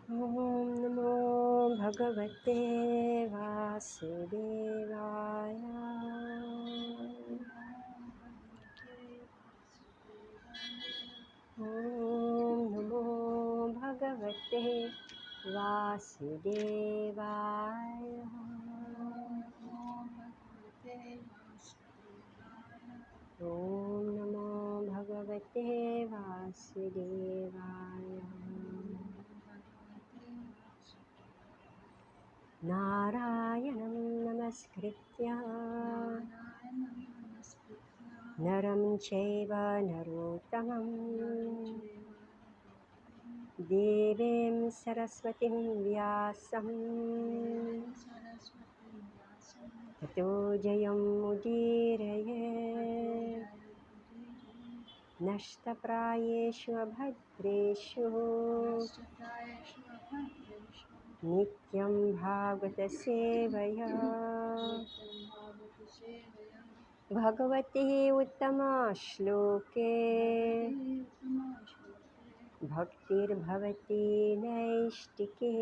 ॐ नमो भगवते वासुदेवाय। ॐ नमो भगवते वासुदेवाय। ॐ नमो भगवते वासुदेवाय। नारायणं नमस्कृत्य नरं चैव नरोत्तमं देवीं सरस्वतीं व्यासं ततो जयमुदीरये। नष्टप्रायेषु अभद्रेषु नित्यं भागवतसेवया भगवती उत्तमा श्लोके भक्तिर्भवती नैष्टिके।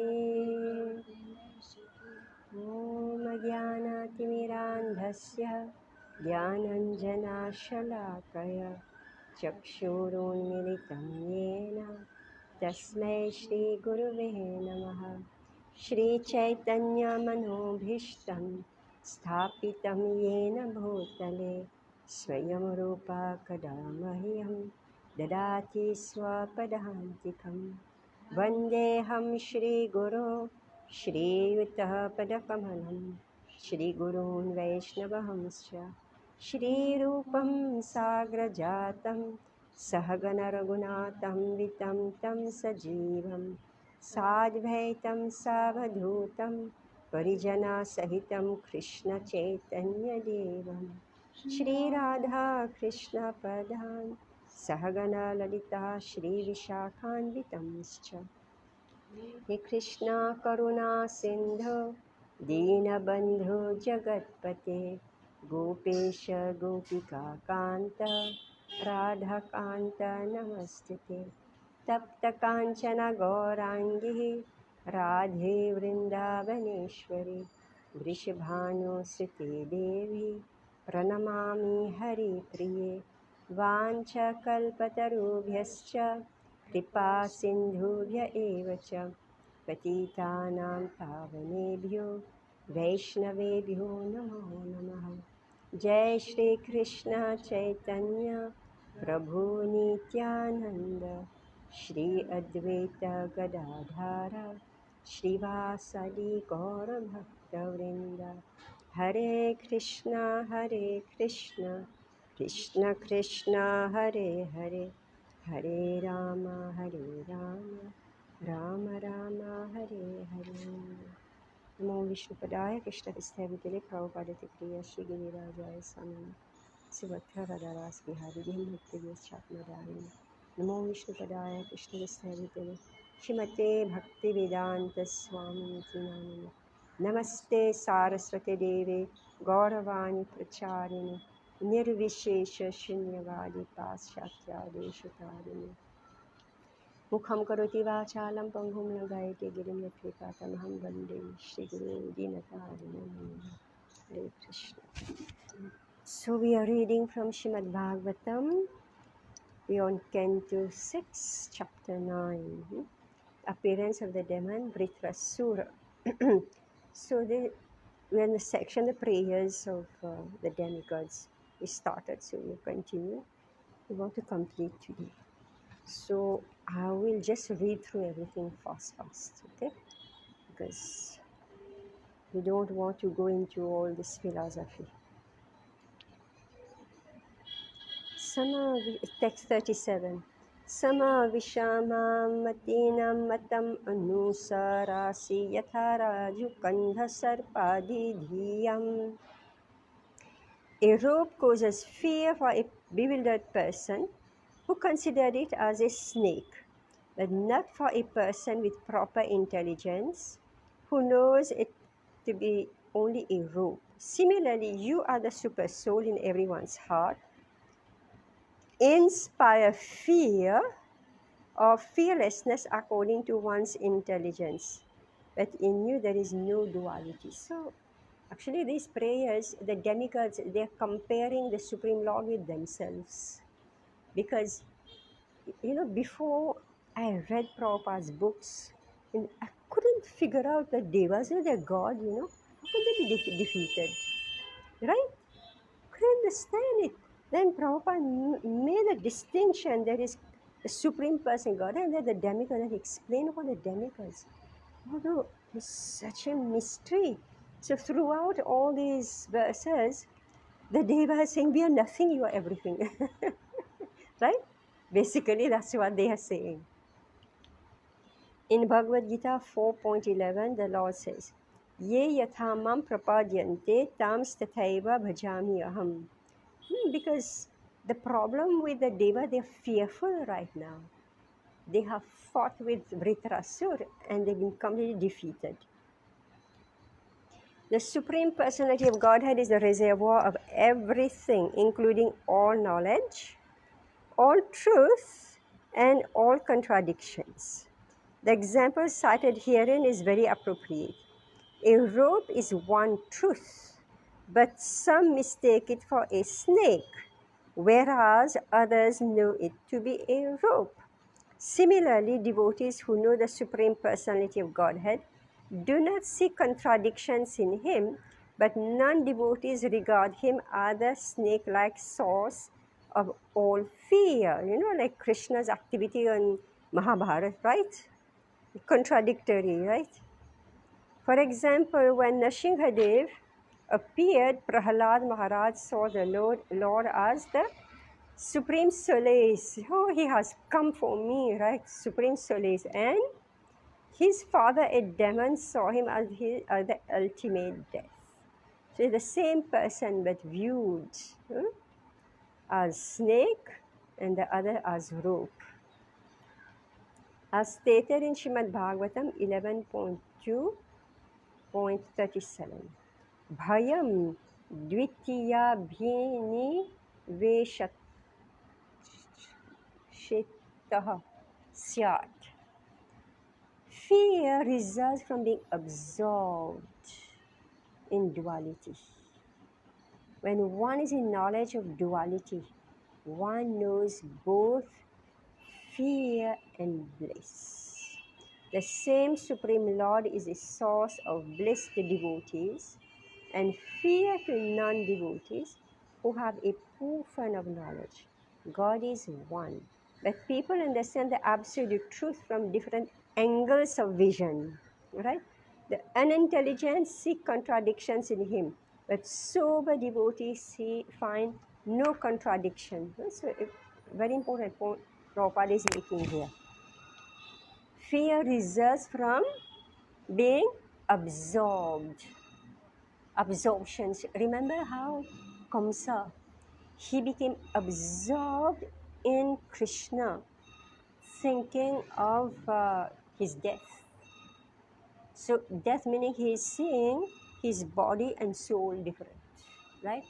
ॐ ज्ञानातिमिरान्धस्य ज्ञानञ्जनाशलाकया चक्षुरुन्मिलितं येन तस्मै श्रीगुरुवे नमः। श्रीचैतन्यमनोभीष्टं स्थापितं येन भूतले स्वयं रूपा कदा मह्यं ददाति स्वपदान्तिकं। वन्देऽहं श्रीगुरो श्रीयुतः पदकमलं श्रीगुरून् वैष्णवंश्च श्रीरूपं साग्रजातं सहगणरघुनाथं वितं तं सजीवं साद्वैतं सावधूतं परिजनसहितं कृष्णचैतन्यदेवं श्रीराधा कृष्णपदान् सहगणा ललिता श्रीविशाखान्वितंश्च। हे कृष्णा करुणा सिन्धो दीनबन्धो जगत्पते गोपेश गोपिकान्त राधाकान्त नमस्तुते। तप्तकाञ्चन गौराङ्गी राधे वृन्दावनेश्वरी वृषभानुसुते देवी प्रणमामि हरिप्रिये। वाञ्छकल्पतरुभ्यश्च कृपा सिन्धुभ्य एव च पतितानां पावनेभ्यो वैष्णवेभ्यो नमो नमः। जय श्री कृष्ण चैतन्य प्रभु नित्यानंद श्री अद्वैत गदाधर श्रीवासदि गौरभक्तवृंद। हरे कृष्णा कृष्ण कृष्ण हरे हरे, हरे राम राम राम हरे हरे। नमो विष्णुपदाय कृष्णहस्ताय प्रभुपादति प्रिय श्री गिरिराजाय स्वामिने सुभद्रवरदास बिहारी भक्तिवेशात्मदारिणे। नमो विष्णुपदाय कृष्णहस्ताय श्रीमते भक्तिवेदांत स्वामिनिति नामिने। नमस्ते सारस्वती देवे गौरवाणी प्रचारिणे निर्विशेष शून्यवादी पाश्चात्यादेशतारिणे। मुखं करोति वाचालं पङ्गुं लङ्घयति गिरिं यत्कृपातमहं वन्दे श्रीगुरो दीनतारिणं। Hare Krishna. So we are reading from Srimad Bhagavatam. We are on Canto 6, Chapter 9. Appearance of the demon Vritrasura. So we are in the section, the prayers of the demigods. We started, so we will continue. We want to complete today. So I will just read through everything fast, okay? Because we don't want to go into all this philosophy. Text 37. Sama vishamam matinam matam anusarasi yatha raju kandha sarpadi dhiyam. A rope causes fear for a bewildered person who considered it as a snake, but not for a person with proper intelligence who knows it to be only a rope. Similarly, you are the super soul in everyone's heart. Inspire fear of fearlessness according to one's intelligence. But in you there is no duality. So actually these prayers, the demigods, they're comparing the Supreme Lord with themselves. Because, before I read Prabhupada's books, and I couldn't figure out that Devas are their God, How could they be defeated? Right? Couldn't understand it. Then Prabhupada made a distinction. There is the Supreme Person God and then the demigods, and he explained about the demigods. Although it's such a mystery. So throughout all these verses, the Deva is saying, we are nothing, you are everything. Right? Basically, that's what they are saying. In Bhagavad Gita 4.11, the Lord says, Ye yathamam prapadyante tams tathaiva bhajami aham. Because the problem with the Deva, they're fearful right now. They have fought with Vritrasur and they've been completely defeated. The Supreme Personality of Godhead is the reservoir of everything, including all knowledge, all truth, and all contradictions. The example cited herein is very appropriate. A rope is one truth, but some mistake it for a snake, whereas others know it to be a rope. Similarly, devotees who know the Supreme Personality of Godhead do not see contradictions in Him, but non-devotees regard Him as the snake-like source of all fear. Like Krishna's activity on Mahabharata, right? Contradictory, right? For example, when Nrsimhadev appeared, Prahalad Maharaj saw the Lord as the Supreme Solace. Oh, he has come for me, right? Supreme Solace. And his father, a demon, saw him as the ultimate death. So the same person, but viewed as snake and the other as rope. As stated in Srimad Bhagavatam 11.2.37. Bhayam dvitiyabhiniveshatah syat. Fear results from being absorbed in duality. When one is in knowledge of duality, one knows both fear and bliss. The same Supreme Lord is a source of bliss to devotees and fear to non-devotees who have a poor fund of knowledge. God is one, but people understand the absolute truth from different angles of vision, right? The unintelligent see contradictions in Him, but sober devotees find no contradiction. That's a very important point Prabhupada is making here. Fear results from being absorbed. Absorptions. Remember how Kamsa, he became absorbed in Krishna, thinking of his death. So death meaning he is seeing his body and soul different, right?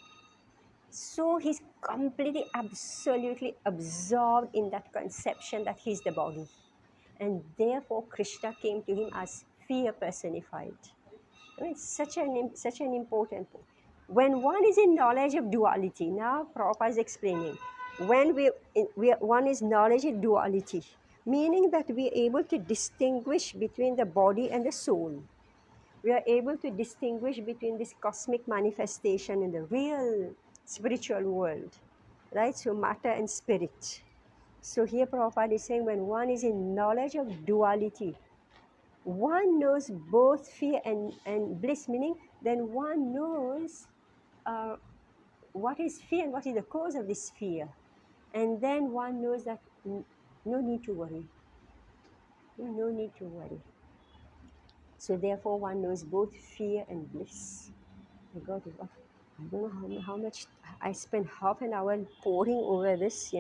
So he's completely, absolutely absorbed in that conception that he's the body. And therefore Krishna came to him as fear personified. I mean, such an important point. When one is in knowledge of duality, now Prabhupada is explaining, when one is knowledge of duality, meaning that we are able to distinguish between the body and the soul. We are able to distinguish between this cosmic manifestation in the real spiritual world, right? So matter and spirit. So here Prabhupada is saying when one is in knowledge of duality, one knows both fear and bliss, meaning then one knows uh, what is fear and what is the cause of this fear. And then one knows that no need to worry. No need to worry. So therefore one knows both fear and bliss. My God, I don't know how much, I spent half an hour poring over this,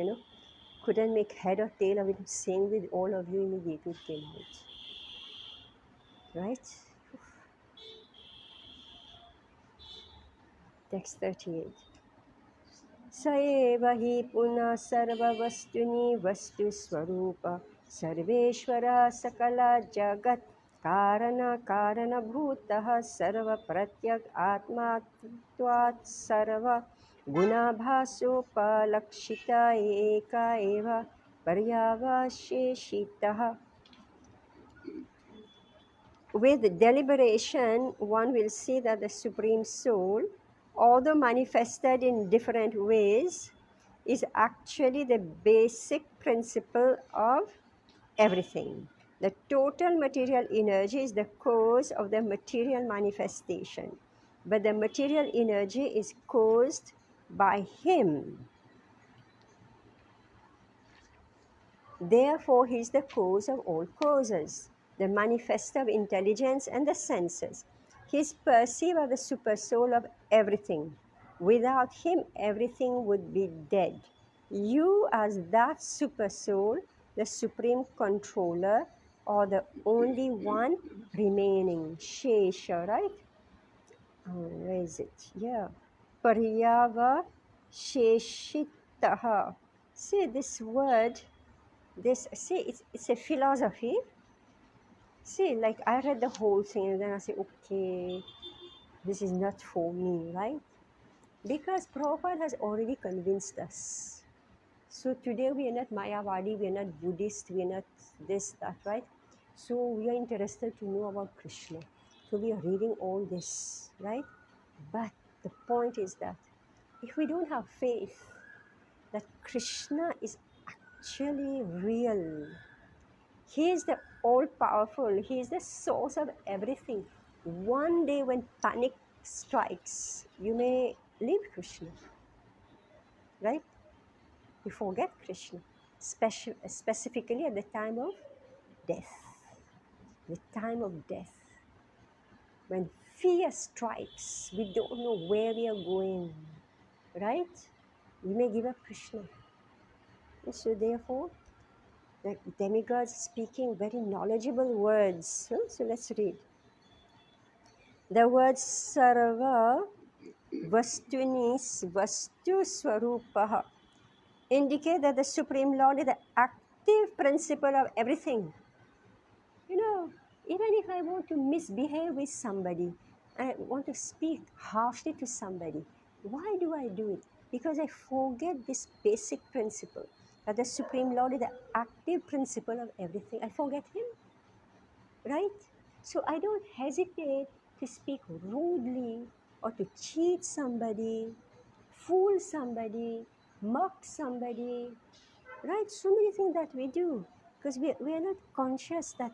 Couldn't make head or tail of it, saying with all of you immediately it came out. Right? Text 38. स एव हि पुनः सर्ववस्तुनि वस्तुस्वरूप सर्वेश्वरः सकल जगत् कारणभूतः सर्वप्रत्यक् आत्मात्वात् सर्व गुणाभासोपलक्षित एक एव पर्यावशेषितः. With deliberation, one will see that the Supreme Soul, although manifested in different ways, is actually the basic principle of everything. The total material energy is the cause of the material manifestation, but the material energy is caused by Him. Therefore, He is the cause of all causes, the manifest of intelligence and the senses. He is perceived as the super soul of everything. Without Him, everything would be dead. You, as that super soul, the supreme controller, are the only one remaining. Shesha, right? Where is it? Yeah. Paryava Sheshitaha. See this word, this, see, it's a philosophy. See, like I read the whole thing and then I say, okay, this is not for me, right? Because Prabhupada has already convinced us. So today we are not Mayavadi, we are not Buddhist, we are not this, that, right? So we are interested to know about Krishna. So we are reading all this, right? But the point is that if we don't have faith that Krishna is actually real, He is the all powerful, He is the source of everything. One day when panic strikes, you may leave Krishna, right? You forget Krishna, specifically at the time of death. The time of death. When fear strikes, we don't know where we are going, right? We may give up Krishna. And so therefore, the demigods speaking very knowledgeable words. So let's read. The words Sarva Vastuni Vastu Swarupaha indicate that the Supreme Lord is the active principle of everything. You know, even if I want to misbehave with somebody, I want to speak harshly to somebody, why do I do it? Because I forget this basic principle that the Supreme Lord is the active principle of everything. I forget Him, right? So I don't hesitate to speak rudely or to cheat somebody, fool somebody, mock somebody, right? So many things that we do because we are not conscious that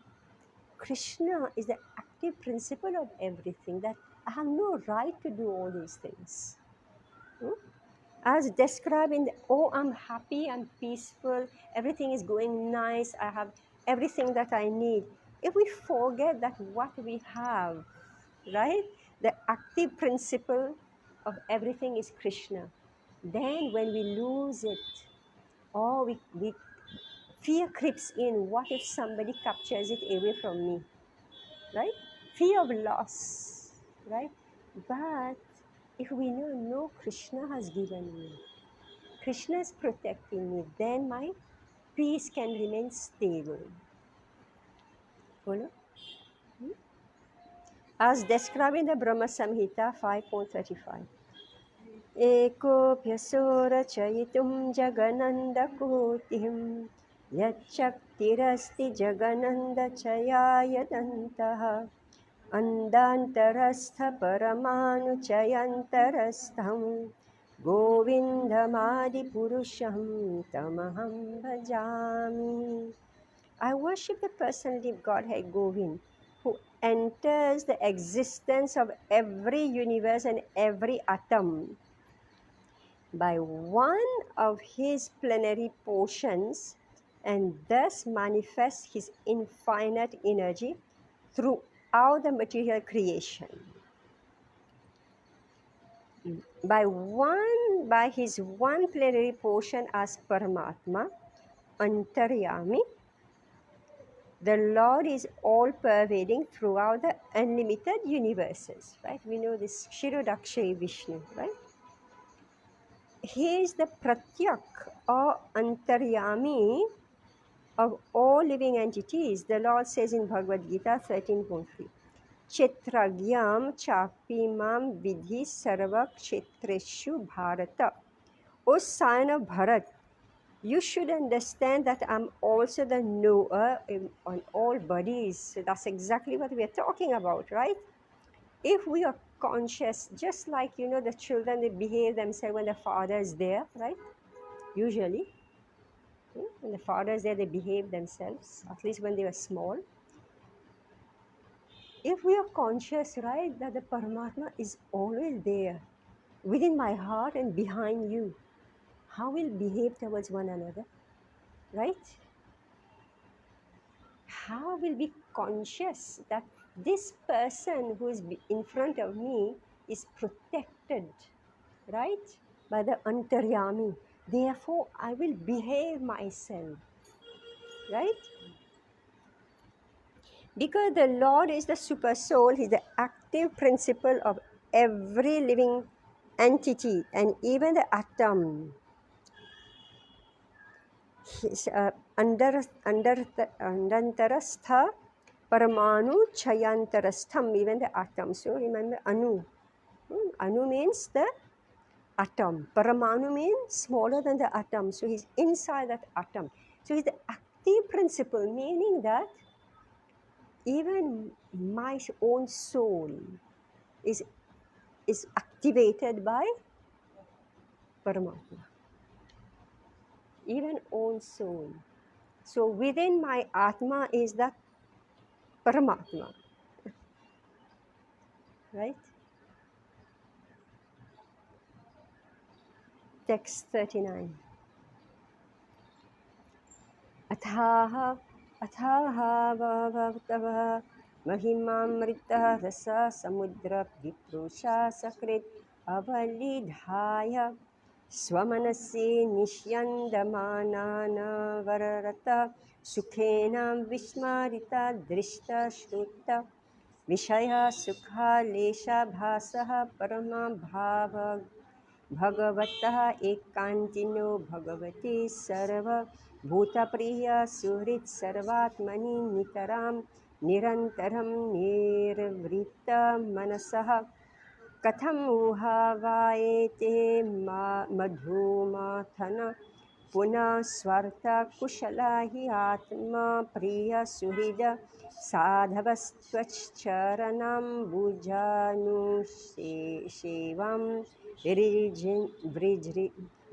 Krishna is the active principle of everything, that I have no right to do all these things. As described in the, oh, I'm happy, I'm peaceful, everything is going nice, I have everything that I need. If we forget that what we have, right, the active principle of everything is Krishna, then when we lose it, or we fear creeps in, what if somebody captures it away from me? Right? Fear of loss, right? But if we know, no, Krishna has given me, Krishna is protecting me, then my peace can remain stable. Follow? As described in the Brahma Samhita 5.35. Ekopyasorachaitum jaganandakotihim yachaktirasti jaganandachayayadantah Andantarastha-paramanuchayantarastham Govindamadi-purusham tamaham bhajami. I worship the personality of Godhead Govind, who enters the existence of every universe and every atom by one of his plenary portions and thus manifests his infinite energy throughout the material creation. By his one plenary portion as Paramatma, Antaryami, the Lord is all-pervading throughout the unlimited universes, right? We know this Kshirodakshayi Vishnu, right? He is the Pratyak or Antaryami of all living entities. The Lord says in Bhagavad Gita 13.3, Kshetragyam chapimam vidhi sarva kshetreshu bharata. O son of Bharat, you should understand that I'm also the knower on all bodies. So that's exactly what we are talking about, right? If we are conscious, just like, the children, they behave themselves when the father is there, right? Usually, when the father is there, they behave themselves, at least when they were small. If we are conscious, right, that the Paramatma is always there, within my heart and behind you, how we'll behave towards one another, right? How will be conscious that this person who is in front of me is protected, right, by the Antaryami. Therefore, I will behave myself, right? Because the Lord is the super soul, He's the active principle of every living entity and even the atom. He's Andantarastha Paramanu Chayantarastham, even the atom. So remember Anu. Anu means the atom. Paramanu means smaller than the atom. So he's inside that atom. So he's the active principle, meaning that even my own soul is activated by Paramatma. Even own soul. So within my Atma is that Paramatma, right? Text 39. Athaha bhavatava mahimamrita rasa samudra viprusha sakrit avalidhaya swamanasi nishyandamanana vararata sukhena vishmarita drishta shruta Vishaya Sukha Lesha Bhasaha Parama Bhava Bhagavatah Ekantino Bhagavati Sarva Bhutapriya Suhrit Sarvatmani Nitaram Nirantaram Nirvrita Manasaha Katham Uhavaete Madhumathana Puna Swarta Kushalahi Atma Priya Suhida Sadhavastvachcharanam Bujanu Shevam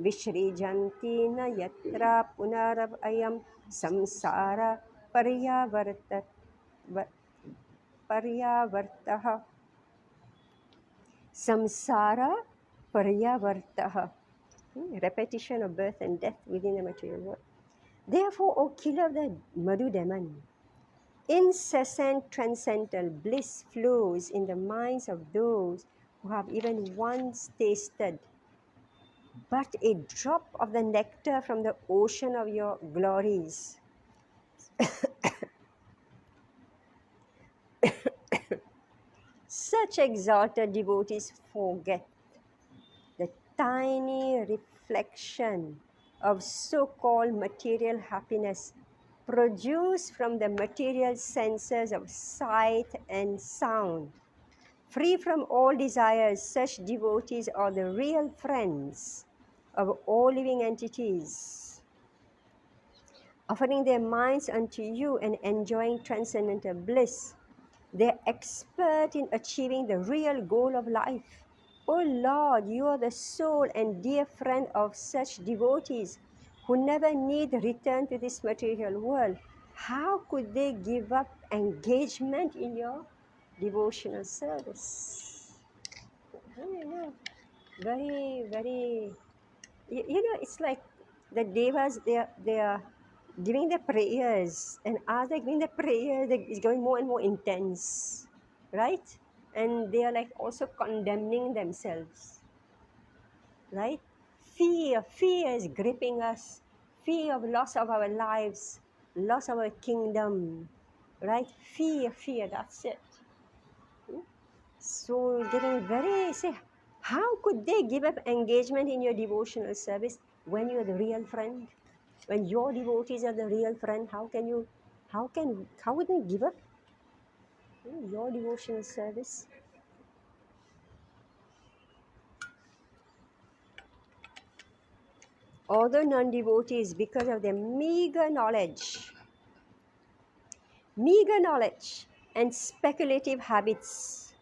Vishrijanti na yatra punarayam samsara paryavartaha samsara paryavartaha. Repetition of birth and death within the material world. Therefore, O killer of the Madhu demon, incessant transcendental bliss flows in the minds of those who have even once tasted but a drop of the nectar from the ocean of your glories. Such exalted devotees forget the tiny reflection of so-called material happiness produced from the material senses of sight and sound. Free from all desires, such devotees are the real friends of all living entities, offering their minds unto you and enjoying transcendental bliss. They are expert in achieving the real goal of life. O Lord, you are the sole and dear friend of such devotees who never need return to this material world. How could they give up engagement in your devotional service? Very, very, it's like the devas, they are giving the prayers, and as they're giving the prayer, it's going more and more intense, right? And they are like also condemning themselves, right? Fear is gripping us. Fear of loss of our lives, loss of our kingdom, right? Fear, that's it. So getting very, say, how could they give up engagement in your devotional service when you're the real friend? When your devotees are the real friend, how would they give up your devotional service? Other non-devotees, because of their meager knowledge and speculative habits,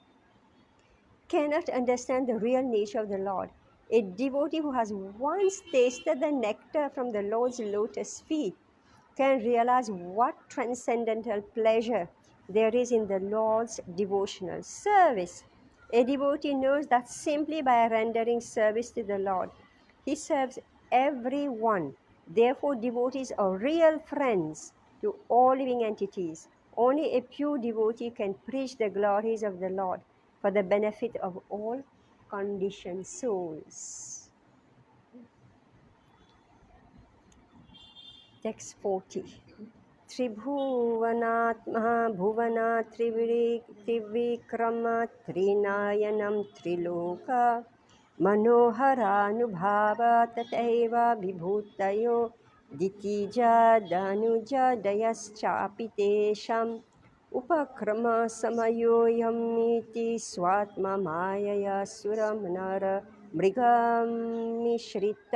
cannot understand the real nature of the Lord. A devotee who has once tasted the nectar from the Lord's lotus feet can realize what transcendental pleasure there is in the Lord's devotional service. A devotee knows that simply by rendering service to the Lord, he serves everyone. Therefore, devotees are real friends to all living entities. Only a pure devotee can preach the glories of the Lord for the benefit of all conditioned souls. Text 40. त्रिभुवनात्मा Bhuvana Trivikram त्रिनायनं Trilok मनोहरानुभाव तथैव विभूतयो दितिजदनुजदयश्चापि तेषाम् उपक्रमसमयोऽयमिति स्वात्ममायया सुरं नर मृगमिश्रित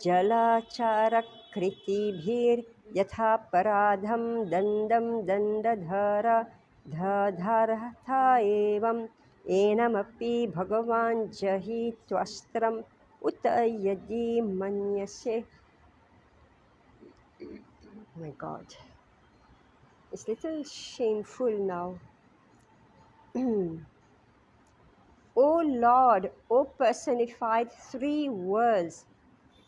जलाचारकृतिभिर्यथापराधं दण्डं दण्डधरथा एवम् एनमपि भगवान् जहि त्वस्त्रम् उत यदि मन्यसे. Oh my God, it's a little shameful now. O Lord, O personified three worlds,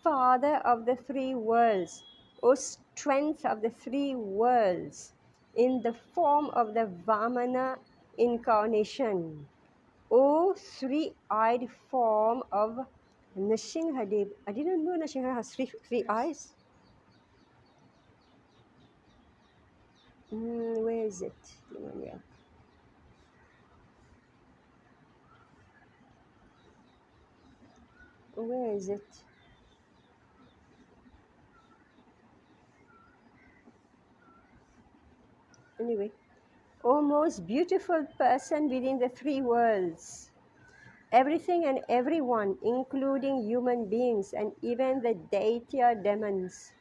Father of the three worlds, O strength of the three worlds, in the form of the Vamana incarnation, O three-eyed form of Nrsimhadev. I didn't know Nrsimha has three eyes. Where is it? Where is it? Anyway, O most beautiful person within the three worlds, everything and everyone, including human beings and even the Daitya demons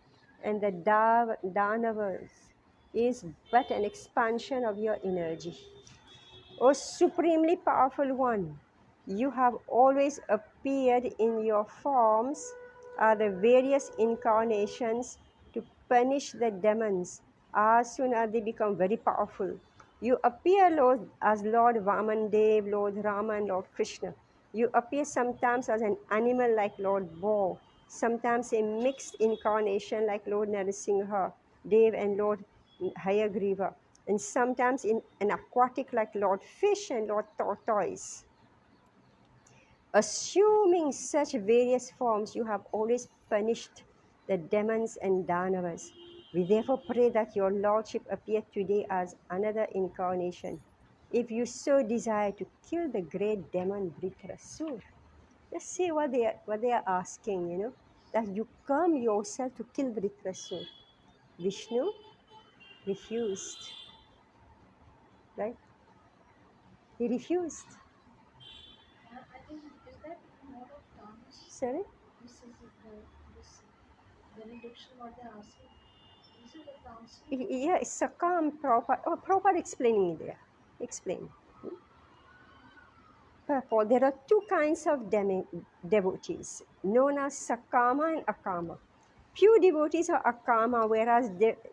and the Danavas, is but an expansion of your energy. O supremely powerful one, you have always appeared in your forms are the various incarnations to punish the demons as soon as they become very powerful. You appear, Lord, as Lord Vamandev, Lord Rama, and Lord Krishna. You appear sometimes as an animal like Lord Boar, sometimes a mixed incarnation like Lord Narasimha, Dev, and Lord Hayagriva, and sometimes in an aquatic like Lord Fish and Lord Tortoise. Assuming such various forms, you have always punished the demons and Danavas. We therefore pray that your Lordship appear today as another incarnation. If you so desire to kill the great demon Vritrasur, just see what they are asking, that you come yourself to kill Vritrasur. Vishnu refused, right? He refused. I think is that more of Thomas? Sorry? This is this benediction what they asking. Is it a council? Yeah, Sakam Prabhupada. Oh, Prabhupada explaining there. Explain. Purport. There are two kinds of devotees, known as Sakama and Akama. Pure devotees are Akama, whereas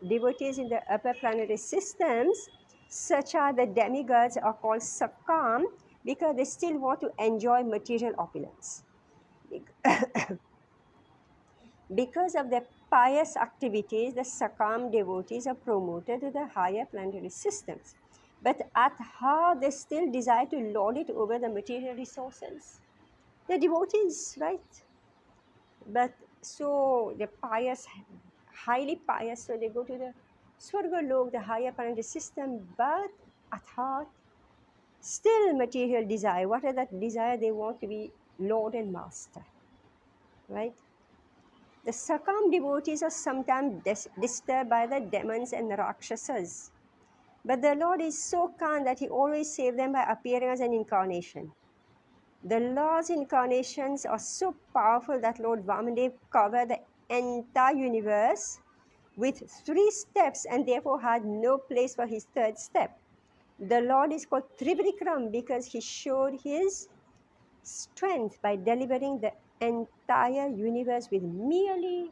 devotees in the upper planetary systems, such as the demigods, are called Sakam because they still want to enjoy material opulence. Because of their pious activities, the Sakam devotees are promoted to the higher planetary systems. But at heart, they still desire to lord it over the material resources. They're devotees, right? But so they're pious, highly pious, so they go to the Swarga Lok, the higher planetary system, but at heart, still material desire. What is that desire? They want to be Lord and Master, right? The Sakam devotees are sometimes disturbed by the demons and Rakshasas. But the Lord is so kind that He always saves them by appearing as an incarnation. The Lord's incarnations are so powerful that Lord Vamadev covered the entire universe with 3 steps and therefore had no place for his third step. The Lord is called Trivikram because he showed his strength by delivering the entire universe with merely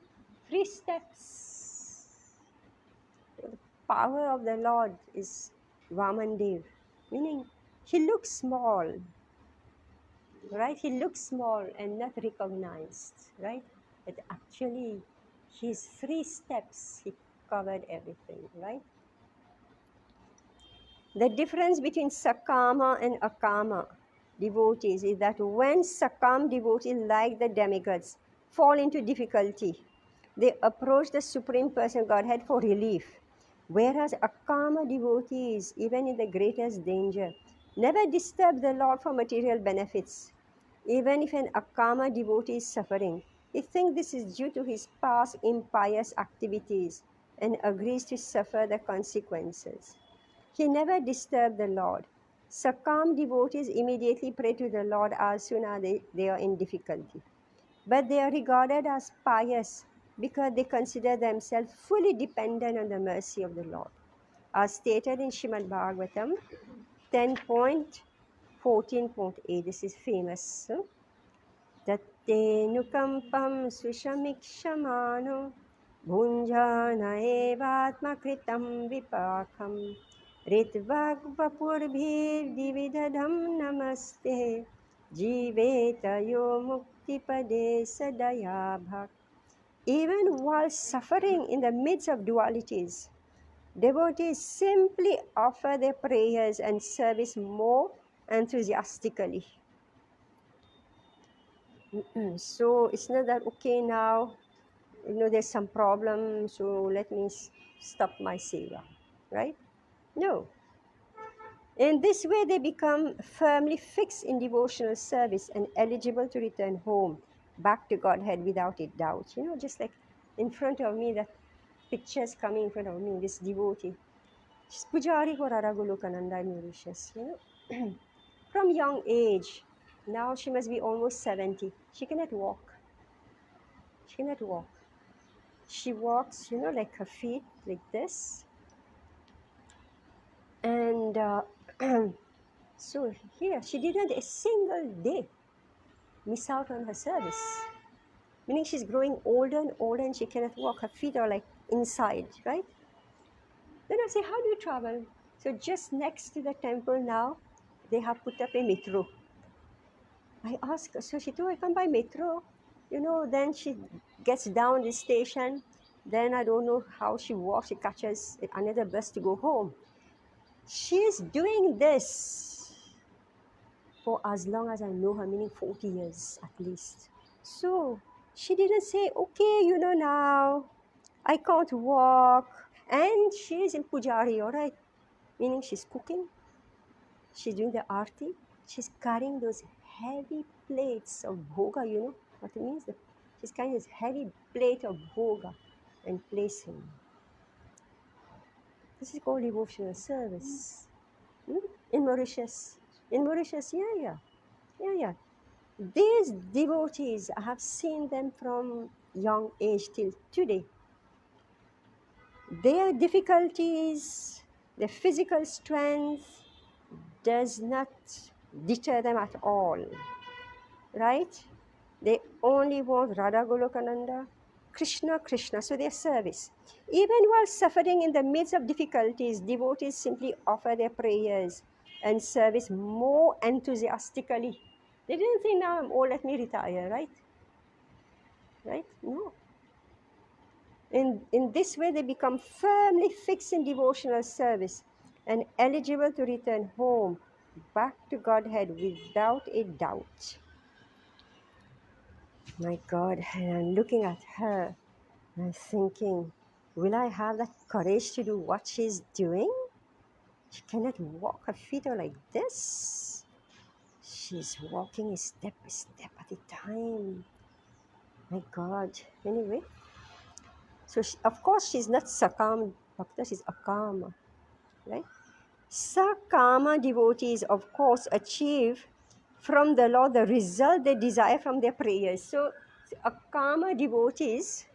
3 steps. The power of the Lord is Vamandev, meaning he looks small, right? He looks small and not recognized, right? But actually, his 3 steps, he covered everything, right? The difference between Sakama and Akama devotees is that when Sakam devotees, like the demigods, fall into difficulty, they approach the Supreme Person Godhead for relief. Whereas Akama devotees, even in the greatest danger, never disturb the Lord for material benefits. Even if an Akama devotee is suffering, he thinks this is due to his past impious activities and agrees to suffer the consequences. He never disturbed the Lord. Sakam devotees immediately pray to the Lord as soon as they are in difficulty. But they are regarded as pious because they consider themselves fully dependent on the mercy of the Lord. As stated in Shrimad Bhagavatam 10.14.8, this is famous. Tatte nukampam sushamikshmano bhunjana evatmakritam vipakam ritvagvapurбhir dividhadam namaste jivetayo muktipade sadaya bhak. Even while suffering in the midst of dualities, devotees simply offer their prayers and service more enthusiastically. So it's not that, okay, now, there's some problem, so let me stop my seva, right? No. In this way, they become firmly fixed in devotional service and eligible to return home, back to Godhead without a doubt. Just like in front of me, that picture is coming in front of me, this devotee. She's Pujari for Radha Golokananda in Mauritius, From young age, now she must be almost 70. She cannot walk. She cannot walk. She walks, like her feet like this. And so here, she didn't a single day miss out on her service. Meaning she's growing older and older and she cannot walk. Her feet are like inside, right? Then I say, how do you travel? So just next to the temple now, they have put up a metro. I asked her, so she told, I come by metro. Then she gets down the station. Then I don't know how she walks. She catches another bus to go home. She's doing this for as long as I know her, meaning 40 years at least. So she didn't say, okay, now I can't walk. And she's in Pujari, all right? Meaning she's cooking, she's doing the arti, she's carrying those heavy plates of bhoga, what it means? She's carrying this heavy plate of bhoga and placing. This is called devotional service. In Mauritius. In Mauritius, yeah. These devotees, I have seen them from young age till today. Their difficulties, their physical strength does not deter them at all, right? They only want Radha Golokananda, Krishna, Krishna, so their service. Even while suffering in the midst of difficulties, devotees simply offer their prayers and service more enthusiastically. They didn't think, now I'm old, let me retire, right? Right? No. In this way, they become firmly fixed in devotional service and eligible to return home, back to Godhead without a doubt. My God, and I'm looking at her and I'm thinking, will I have that courage to do what she's doing? She cannot walk, her feet are like this. She's walking a step by step at a time. My God. Anyway, so of course she's not Sakam Bhakta, she's Akama, right? Sakama devotees, of course, achieve from the Lord the result they desire from their prayers. So, Akama devotees,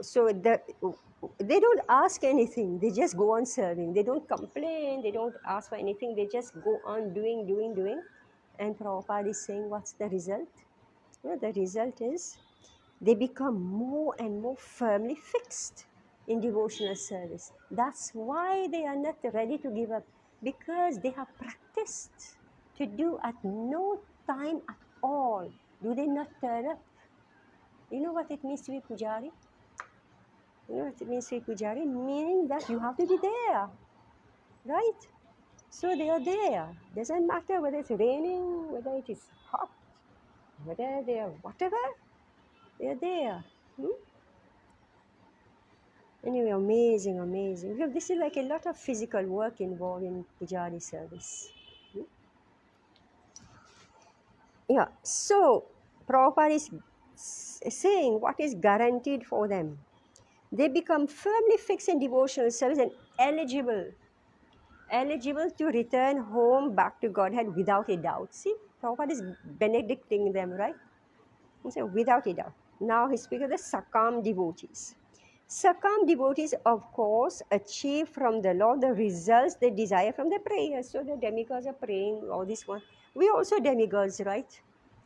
so they don't ask anything. They just go on serving. They don't complain. They don't ask for anything. They just go on doing. And Prabhupada is saying, what's the result? Well, the result is they become more and more firmly fixed in devotional service. That's why they are not ready to give up, because they have practiced to do at no time at all. Do they not turn up? You know what it means to be pujari? You know what it means to be pujari? Meaning that you have to be there, right? So they are there. Doesn't matter whether it's raining, whether it is hot, whether they are whatever, they are there. Hmm? Anyway, amazing, amazing. Because this is like a lot of physical work involved in pujari service. Hmm? Yeah. So Prabhupada is saying what is guaranteed for them. They become firmly fixed in devotional service and eligible to return home back to Godhead without a doubt. See, Prabhupada is benedicting them, right? He said, without a doubt. Now he speaks of the Sakam devotees. Sakam devotees, of course, achieve from the Lord the results they desire from their prayers. So the demigods are praying all this one. We also demigods, right?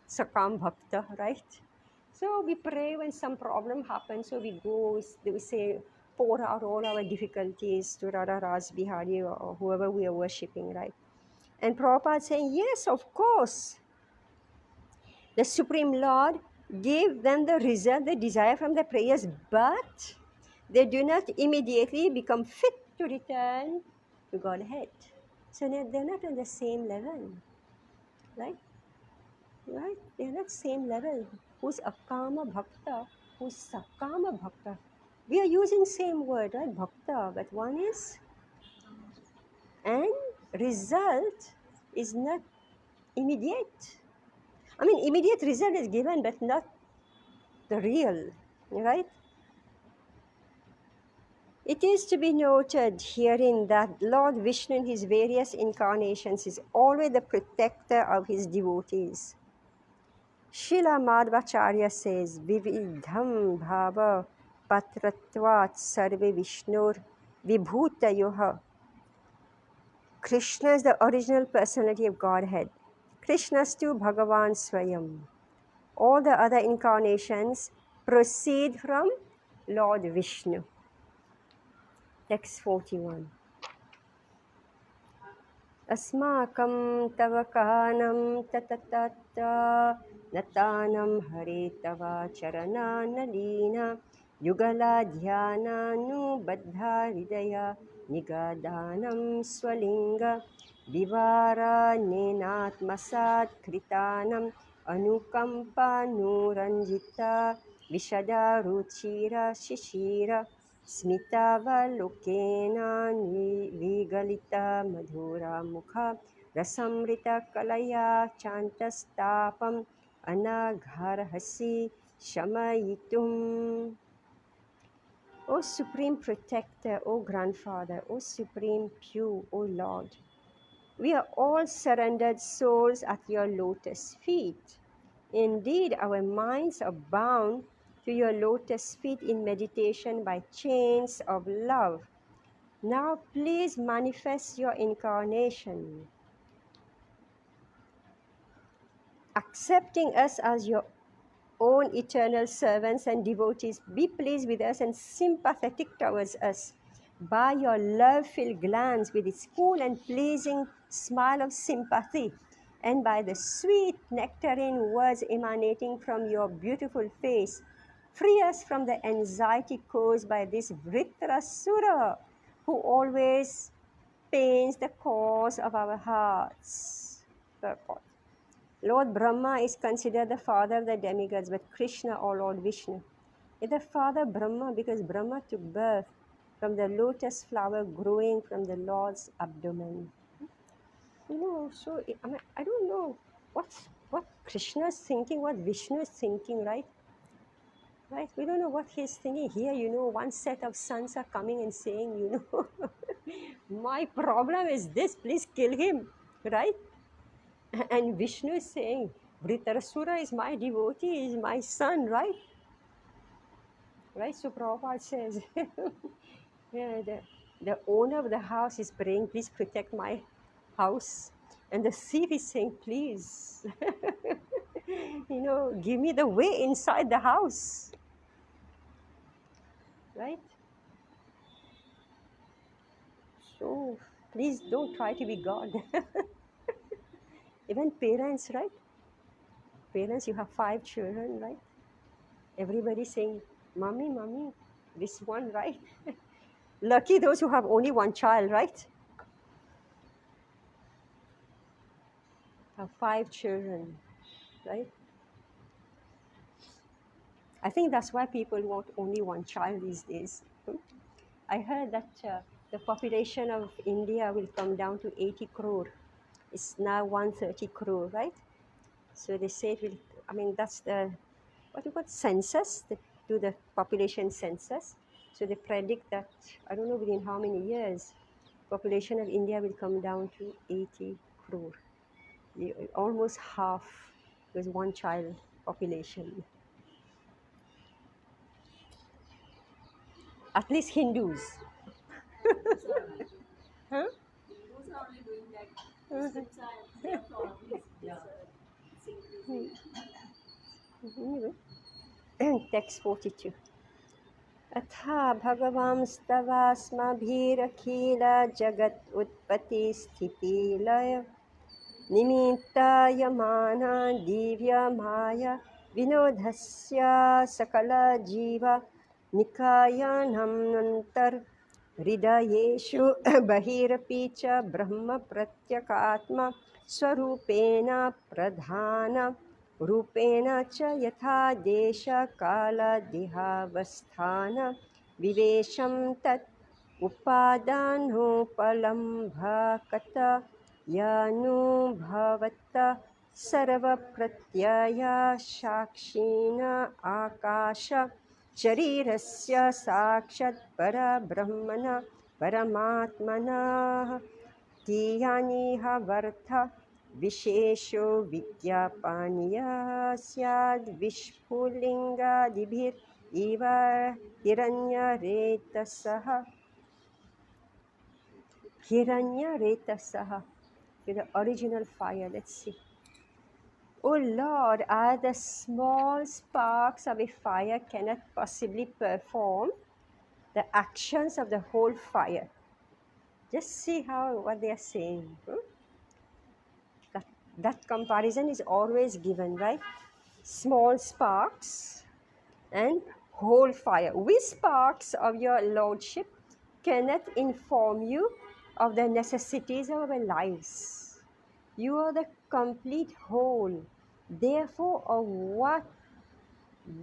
Sakam Bhakta, right? So we pray when some problem happens. So we go, we say, pour out all our difficulties to Radha Ras Bihari or whoever we are worshipping, right? And Prabhupada saying, yes, of course, the Supreme Lord gave them the result they desire from their prayers, but they do not immediately become fit to return to Godhead. So they're not on the same level, right? Right? They're not same level. Who's Akama Bhakta? Who's Sakama Bhakta? We are using same word, right? Bhakta, but one is, and result is not immediate. I mean, immediate result is given, but not the real, right? It is to be noted herein that Lord Vishnu in his various incarnations is always the protector of his devotees. Srila Madhvacharya says, Vividham bhava patratvat sarve Vishnur vibhutayoha. Krishna is the original personality of Godhead. Krishnastu Bhagavan Swayam. All the other incarnations proceed from Lord Vishnu. Text 41. अस्माकं तव कानं तततत नतानं हरे तव चरणानलीन युगलाध्यानानुबद्धा हृदय निगदानं स्वलिङ्ग विवारानेनात्मसात् कृतानम् अनुकम्पानुरञ्जिता विशदा रुचिरा शिशिर स्मितावलोकेन विगलिता मधुरा मुखा रसमृतकलया चान्तस्तापम् अनाघर्हसि शमयितुम्. O Supreme Protector, O Grandfather, O Supreme Pure, O Lord, we are all surrendered souls at your lotus feet. Indeed, our minds are bound to your lotus feet in meditation by chains of love. Now, please manifest your incarnation, accepting us as your own eternal servants and devotees. Be pleased with us and sympathetic towards us. By your love-filled glance with its cool and pleasing smile of sympathy, and by the sweet nectarine words emanating from your beautiful face, free us from the anxiety caused by this Vritrasura, who always pains the cause of our hearts. Purport. Lord Brahma is considered the father of the demigods, but Krishna or Lord Vishnu is the father Brahma because Brahma took birth from the lotus flower growing from the Lord's abdomen. You know, so I don't know what Krishna is thinking, what Vishnu is thinking, right? right? We don't know what he's thinking. Here, one set of sons are coming and saying, my problem is this, please kill him, right? And Vishnu is saying, Vritarasura is my devotee, is my son, right? Right? So Prabhupada says, yeah, the owner of the house is praying, please protect my house. And the thief is saying, please, give me the way inside the house, right? So please don't try to be God. Even parents, right? Parents, you have 5 children, right? Everybody saying, mommy, mommy, this one, right? Lucky those who have only one child, right? Have 5 children, right? I think that's why people want only one child these days. I heard that the population of India will come down to 80 crore. It's now 130 crore, right? So they say it will, that's the, what you call census, do the population census. So they predict that, I don't know within how many years, population of India will come down to 80 crore. Almost half with one child population. At least Hindus. Huh? Hindus are only doing that. Muslims are their problem is Anyway, text 42. अथा भगवांस्तवास्मभिरखिल जगत् उत्पत्तिस्थितिलय निमित्तायमाना दिव्यमाय विनोदस्य सकलजीव निकायानन्तर्हृदयेषु बहिरपि च ब्रह्मप्रत्यगात्मा स्वरूपेण प्रधान रूपेण च यथा देशकालदेहावस्थान विवेशं तत् उपादानोपलम्भकत यानुभवत सर्वप्रत्यया साक्षिण आकाश शरीरस्य साक्षात् परब्रह्मण परमात्मनः तियानिह वर्थ विशेषो विज्ञापनीयः स्याद् विस्फुलिङ्गादिभिरिव हिरण्यरेतसः. With the original fire, let's see. Oh Lord, are the small sparks of a fire cannot possibly perform the actions of the whole fire. Just see what they are saying. That comparison is always given, right? Small sparks and whole fire. Which sparks of your lordship cannot inform you of the necessities of our lives? You are the complete whole. Therefore, of what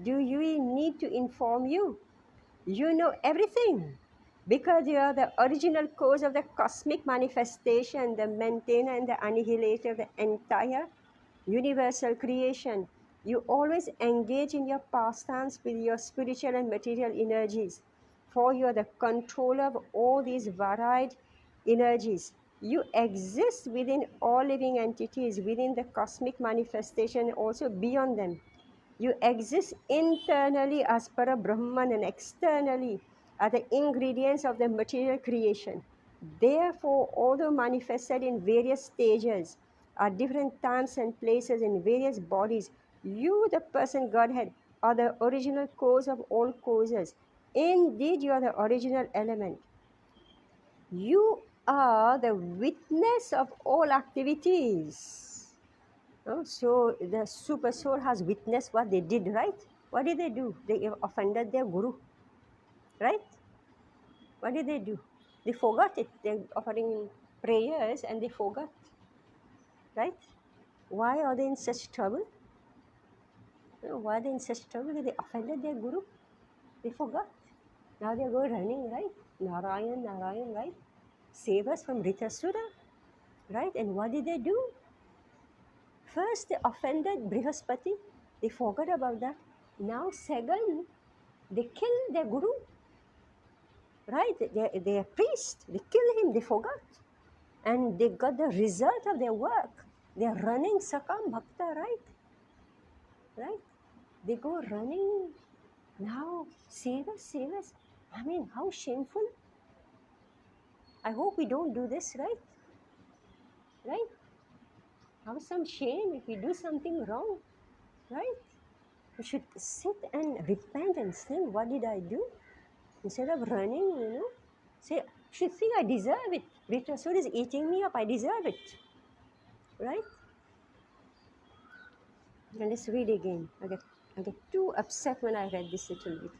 do we need to inform you? You know everything because you are the original cause of the cosmic manifestation, the maintainer and the annihilator of the entire universal creation. You always engage in your pastimes with your spiritual and material energies, for you are the controller of all these varied energies. You exist within all living entities, within the cosmic manifestation, also beyond them. You exist internally as para Brahman and externally are the ingredients of the material creation. Therefore, although manifested in various stages, at different times and places in various bodies, you, the person Godhead, are the original cause of all causes. Indeed, you are the original element. You are the witness of all activities. So the super soul has witnessed what they did, right? What did they do? They offended their guru, right? What did they do? They forgot it. They're offering prayers and they forgot, right? Why are they in such trouble? Why are they in such trouble? They offended their guru. They forgot. Now they go running, right? Narayan, Narayan, right? Save us from Vritasura, right? And what did they do? First, they offended Brihaspati. They forgot about that. Now, second, They kill their guru, right? Their priest. They kill him. They forgot, and they got the result of their work. They are running Sakam Bhakta, right? Right? They go running now. Save us, save us. I mean, how shameful. I hope we don't do this, right? Right? Have some shame if we do something wrong, right? We should sit and repent and think, what did I do? Instead of running, say, you should think I deserve it. Vitrasur is eating me up, I deserve it, right? And let's read again. I get too upset when I read this little bit.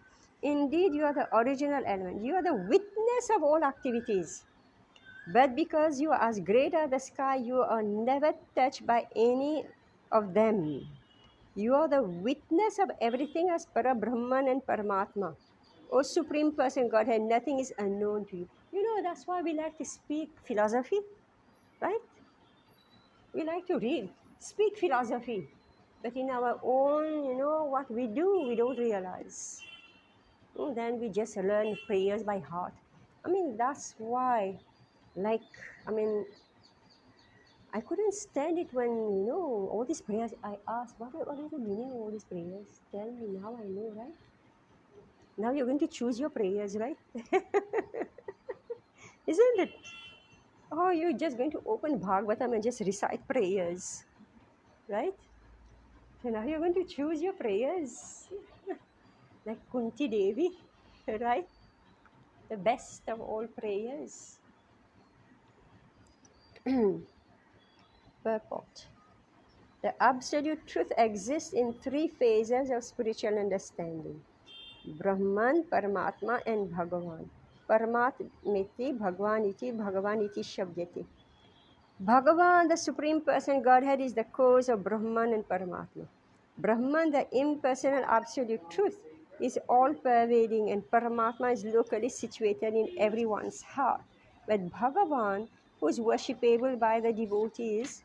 Indeed, you are the original element. You are the witness of all activities. But because you are as great as the sky, you are never touched by any of them. You are the witness of everything as Parabrahman and Paramatma. O Supreme Person Godhead, nothing is unknown to you. That's why we like to speak philosophy, right? We like to read, speak philosophy. But in our own, what we do, we don't realize. Then we just learn prayers by heart. That's why, like, I mean, I couldn't stand it when, all these prayers, I asked, what is the meaning of all these prayers? Tell me, now I know, right? Now you're going to choose your prayers, right? Isn't it? Oh, you're just going to open Bhagavatam and just recite prayers, right? So now you're going to choose your prayers, like Kunti Devi, right? The best of all prayers. Purport. The absolute truth exists in three phases of spiritual understanding: Brahman, Paramatma, and Bhagavan. Paramatmiti, Bhagwaniti, Bhagavaniti Shabdati. Bhagavan, the Supreme Person Godhead, is the cause of Brahman and Paramatma. Brahman, the impersonal absolute truth, is all-pervading, and Paramatma is locally situated in everyone's heart. But Bhagavan, who is worshipable by the devotees,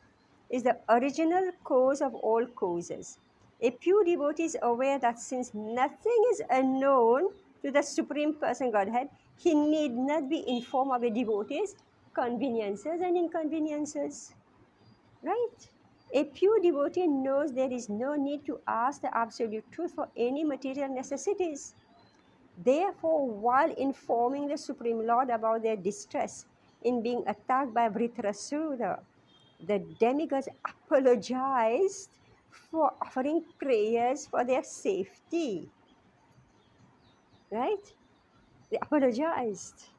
is the original cause of all causes. A pure devotee is aware that since nothing is unknown to the Supreme Person Godhead, he need not be informed of a devotee's conveniences and inconveniences. Right? A pure devotee knows there is no need to ask the absolute truth for any material necessities. Therefore, while informing the Supreme Lord about their distress in being attacked by Vritrasura, the demigods apologized for offering prayers for their safety. Right? They apologized.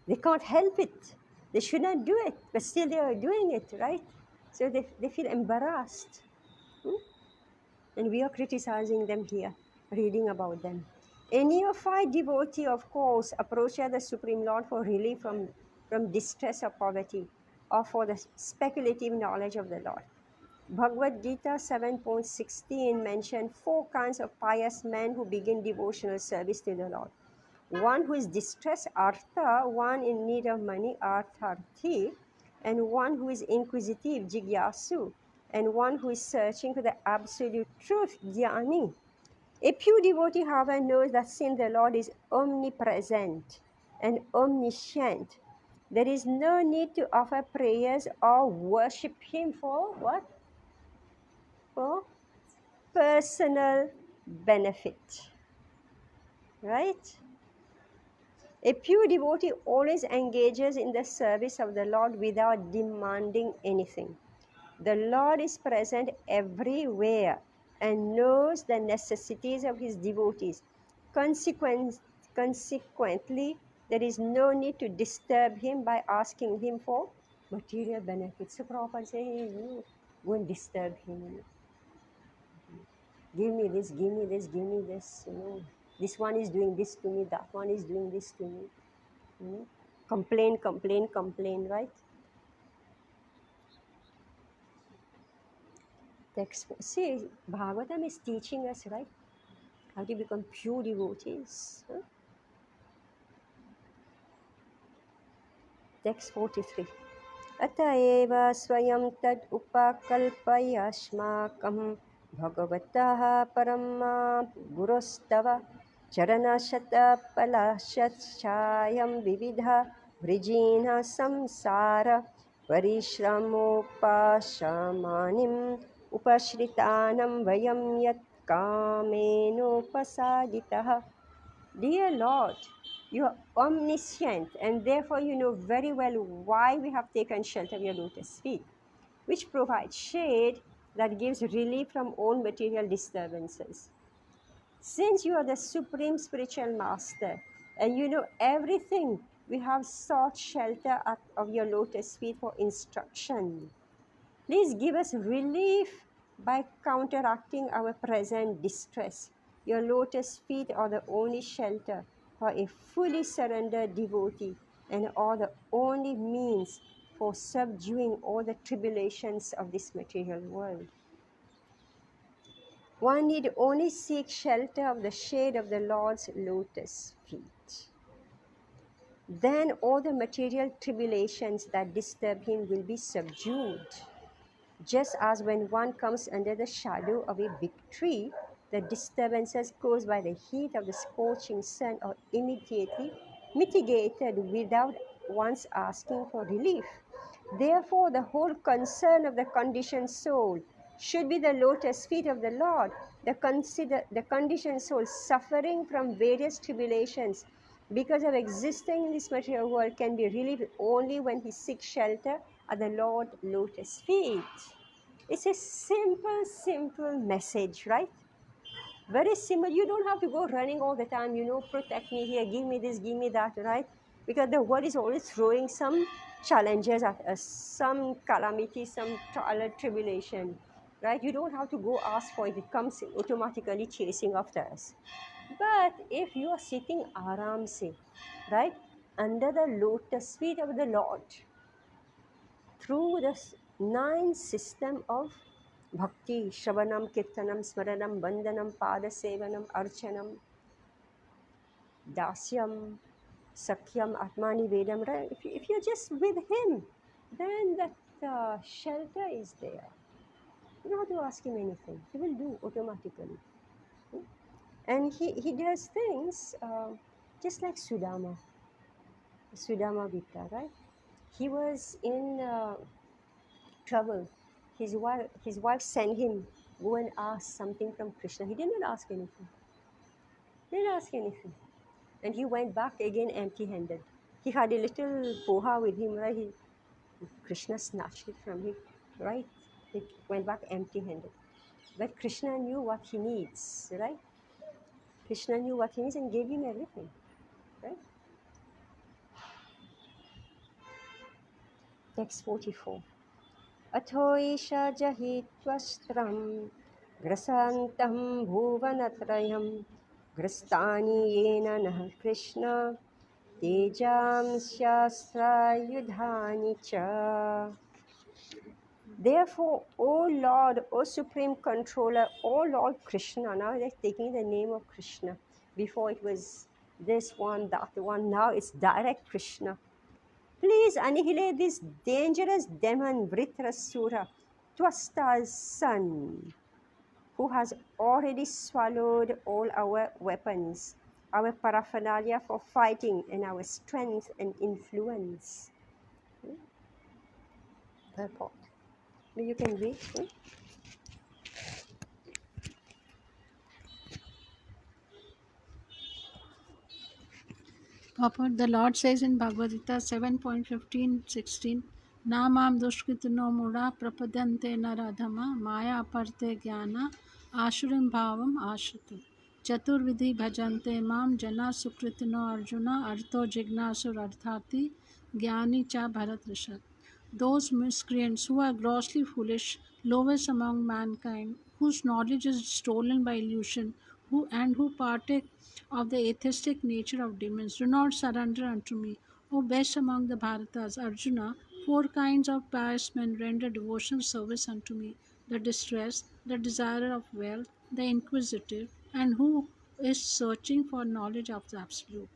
They can't help it. They should not do it, but still they are doing it, right? So they feel embarrassed. And we are criticizing them here, reading about them. A neophyte devotee, of course, approaches the Supreme Lord for relief from distress or poverty, or for the speculative knowledge of the Lord. Bhagavad Gita 7.16 mentioned 4 kinds of pious men who begin devotional service to the Lord. One who is distressed, artha; one in need of money, artharthi; and one who is inquisitive, jigyasu; and one who is searching for the absolute truth, jnani. A pure devotee, however, knows that since the Lord is omnipresent and omniscient, there is no need to offer prayers or worship Him for what? For personal benefit. Right? A pure devotee always engages in the service of the Lord without demanding anything. The Lord is present everywhere and knows the necessities of his devotees. Consequently, there is no need to disturb him by asking him for material benefits. So Prabhupada says, hey, go and disturb him. Give me this, give me this, give me this. This one is doing this to me, that one is doing this to me. Complain, complain, complain, right? See, Bhagavatam is teaching us, right, how to become pure devotees. Text 43. अतएव स्वयं तद उपकल्पयस्माकं भगवतः परम गुरोस्तव चरणशतपलाशच्छायं विविधा वृजीनः संसार परिश्रमोपाशमानिम् उपश्रितानं वयं यत् कामेनोपसादितः. Dear Lord, you are omniscient and therefore you know very well why we have taken shelter of your lotus feet, which provides shade that gives relief from all material disturbances. Since you are the supreme spiritual master and you know everything, we have sought shelter of your lotus feet for instruction. Please give us relief by counteracting our present distress. Your lotus feet are the only shelter for a fully surrendered devotee and are the only means for subduing all the tribulations of this material world. One need only seek shelter of the shade of the Lord's lotus feet. Then all the material tribulations that disturb him will be subdued. Just as when one comes under the shadow of a big tree, the disturbances caused by the heat of the scorching sun are immediately mitigated without one's asking for relief. Therefore, the whole concern of the conditioned soul should be the lotus feet of the Lord. The conditioned soul suffering from various tribulations because of existing in this material world can be relieved only when he seeks shelter at the Lord lotus feet. It's a simple message, right? Very simple. You don't have to go running all the time, protect me here, give me this, give me that, right? Because the world is always throwing some challenges at us, some calamity, some trial or tribulation, right? You don't have to go ask for it, it comes automatically chasing after us. But if you are sitting aram se, right, under the lotus feet of the Lord, through the nine system of bhakti, shravanam, kirtanam, smaranam, vandanam, padasevanam, archanam, dasyam, sakyam, atmani, vedam, right? If you're just with him, then that shelter is there. You don't have to ask him anything. He will do automatically. And he does things just like Sudama Vipra, right? He was in trouble. His wife sent him, go and ask something from Krishna. He did not ask anything. He didn't ask anything. And he went back again empty-handed. He had a little poha with him, right? Krishna snatched it from him, right? He went back empty-handed. But Krishna knew what he needs, right? Krishna knew what he needs and gave him everything, right? Text 44. अथोईशा जहित्वस्त्रं ग्रसन्तं भुवनत्रयं ग्रस्तानि येन नः कृष्ण तेजांस्यास्त्रायुधानि च. Therefore, O Lord, O Supreme Controller, O Lord Krishna, now they're taking the name of Krishna. Before it was this one, that one, now it's direct Krishna. Please annihilate this dangerous demon Vritrasura, Twasta's son, who has already swallowed all our weapons, our paraphernalia for fighting, and our strength and influence. Purport. You can read. Purport. The Lord says in Bhagavad Gita 7.15-16, Namam dushkritino mudha prapadante naradhama maya aparte jnana ashurim bhavam ashritam chaturvidhi bhajante mam jana sukritino arjuna artho jignasur arthati jnani cha bharat rishat. Those miscreants who are grossly foolish, lowest among mankind, whose knowledge is stolen by illusion, who partake of the atheistic nature of demons, do not surrender unto me. O best among the Bharatas, Arjuna, four kinds of pious men render devotional service unto me: the distressed, the desirer of wealth, the inquisitive, and who is searching for knowledge of the Absolute.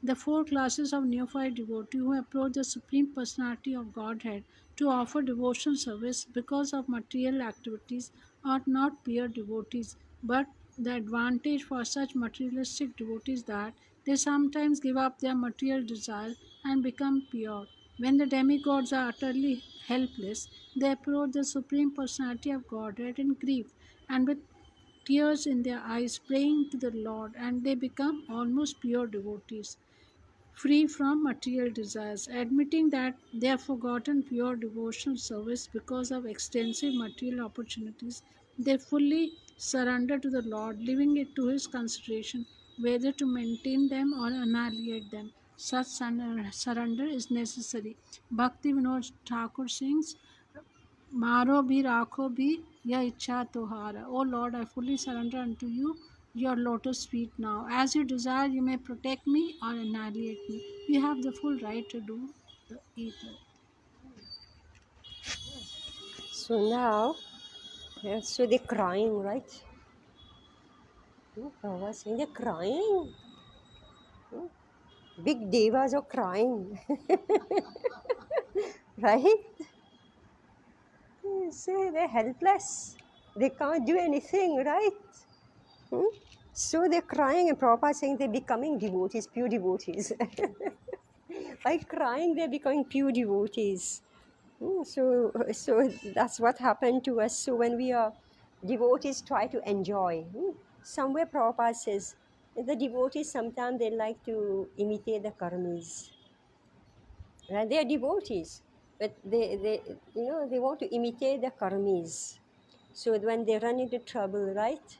The four classes of neophyte devotee who approach the Supreme Personality of Godhead to offer devotional service because of material activities are not pure devotees but The advantage for such materialistic devotees that they sometimes give up their material desire and become pure. When the demigods are utterly helpless, they approach the Supreme Personality of Godhead in grief and with tears in their eyes, praying to the Lord, and they become almost pure devotees free from material desires, admitting that they have forgotten pure devotional service because of extensive material opportunities. They fully surrender to the Lord, leaving it to His consideration whether to maintain them or annihilate them. Such surrender is necessary. Bhakti Vinod Thakur sings, मारो भी राखो भी यह इच्छा तोहारा. O Lord, I fully surrender unto you your lotus feet now. As you desire, you may protect me or annihilate me. You have the full right to do either. So now, so they're crying, right? Prabhupada saying they're crying. Hmm, Big devas are crying, right? So they're helpless. They can't do anything, right? Hmm? So they're crying, and Prabhupada saying they're becoming devotees, pure devotees. By crying, they're becoming pure devotees. So that's what happened to us. So when we are devotees, try to enjoy. Somewhere Prabhupada says the devotees sometimes they like to imitate the karmis. Right? They are devotees, but they want to imitate the karmis. So when they run into trouble, right?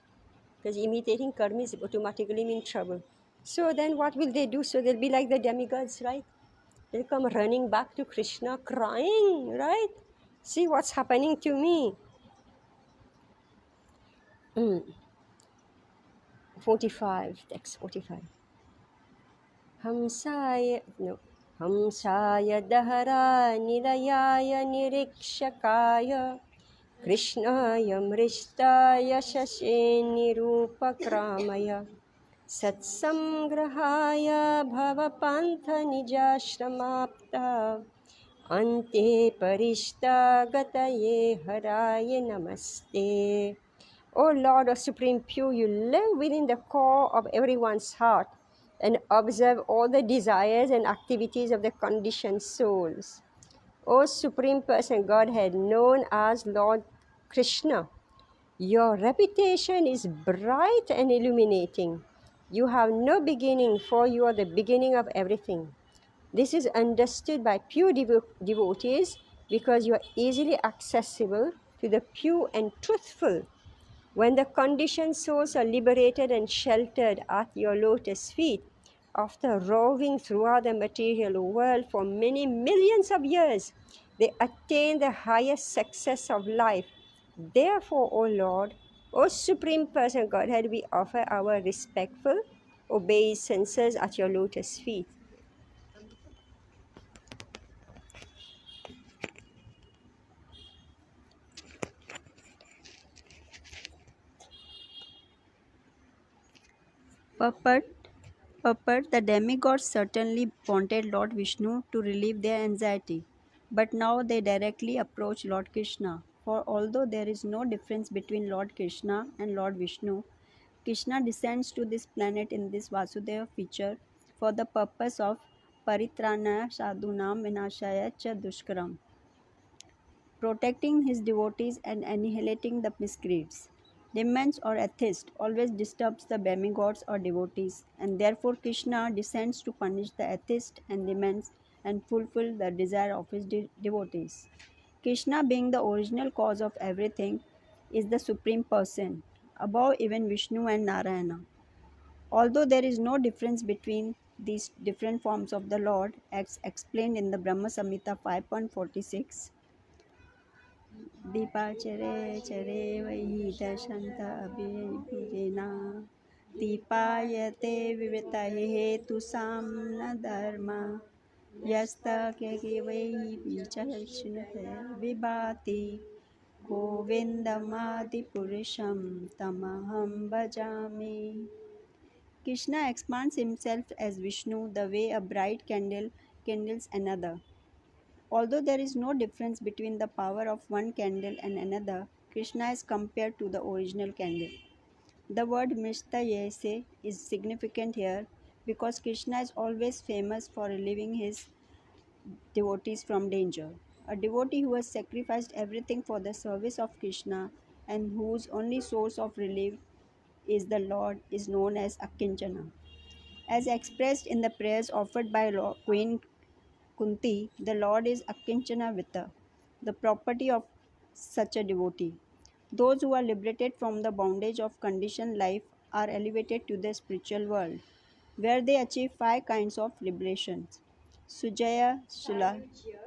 Because imitating karmis automatically means trouble. So then what will they do? So they'll be like the demigods, right? They'll come running back to Krishna crying, right? See what's happening to me. 45, text 45. Hamsaya, no. Hamsaya dahara nilayaya nirikshakaya Krishnaya mrishtaya shashe nirupakramaya Satsamgrahaya bhavapantha nijashramapta Ante parishta gataye haraye namaste. O Lord of Supreme Pure, you live within the core of everyone's heart and observe all the desires and activities of the conditioned souls. O Supreme Person Godhead, known as Lord Krishna, your reputation is bright and illuminating. You have no beginning, for you are the beginning of everything. This is understood by pure devotees because you are easily accessible to the pure and truthful. When the conditioned souls are liberated and sheltered at your lotus feet, after roving throughout the material world for many millions of years, they attain the highest success of life. Therefore, O Lord, O Supreme Person Godhead, we offer our respectful obeisances at your lotus feet. Purport, the demigods certainly wanted Lord Vishnu to relieve their anxiety, but now they directly approach Lord Krishna. For although there is no difference between Lord Krishna and Lord Vishnu, Krishna descends to this planet in this Vasudeva feature for the purpose of Paritrana Sadhunam Vinashaya Cha Dushkaram, protecting his devotees and annihilating the miscreants. Demons or atheists always disturbs the demigods or devotees, and therefore Krishna descends to punish the atheists and demons and fulfill the desire of his devotees. Krishna, being the original cause of everything, is the supreme person, above even Vishnu and Narayana. Although there is no difference between these different forms of the Lord, as explained in the Brahma Samhita 5.46, दीपाचरे चरे वै दशन्तभिर्भिरिना दीपायते विवृतये हेतुसां न धर्म यस्तके वै विचक्षणते विभाति गोविन्दमादिपुरुषं तमहं भजामि. Krishna expands himself as Vishnu the way a bright candle kindles another. Although there is no difference between the power of one candle and another, Krishna is compared to the original candle. The word Mrishtayase is significant here because Krishna is always famous for relieving his devotees from danger. A devotee who has sacrificed everything for the service of Krishna and whose only source of relief is the Lord is known as Akinchana. As expressed in the prayers offered by Queen Kunti, the Lord is Akinchana Vita, the property of such a devotee. Those who are liberated from the bondage of conditioned life are elevated to the spiritual world, where they achieve five kinds of liberations: Sujaya,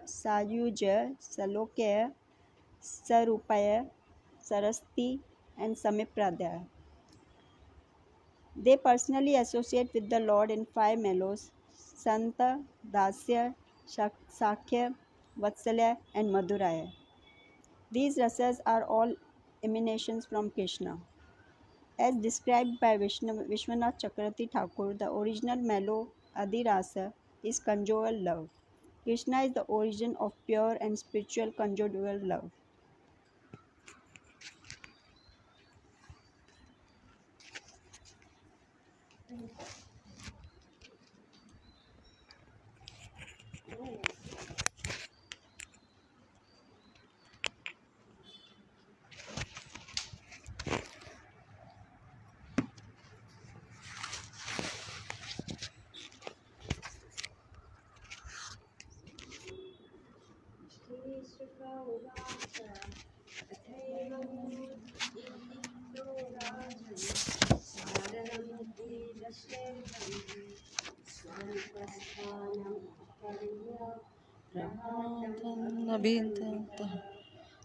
Sayujya, Salokya, Sarupaya, Sarasti, and Samipradaya. They personally associate with the Lord in five mellows: Santa, Dasya, Sakhya, Vatsalya, and Madhuraya. These rasas are all emanations from Krishna. As described by Vishwanath Chakravarti Thakur, the original mellow Adhirasa is conjugal love. Krishna is the origin of pure and spiritual conjugal love.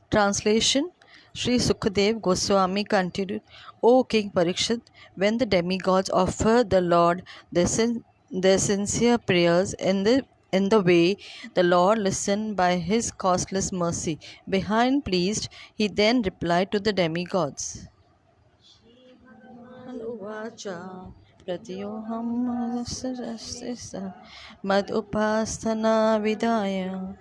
Translation. Sri Sukadev Goswami continued, O King Parikshit, when the demigods offer the Lord their sincere prayers in the way, the Lord listened by his causeless mercy. Behind pleased, he then replied to the demigods. Uvacha pratyoham sarasisa mad upasthana vidaya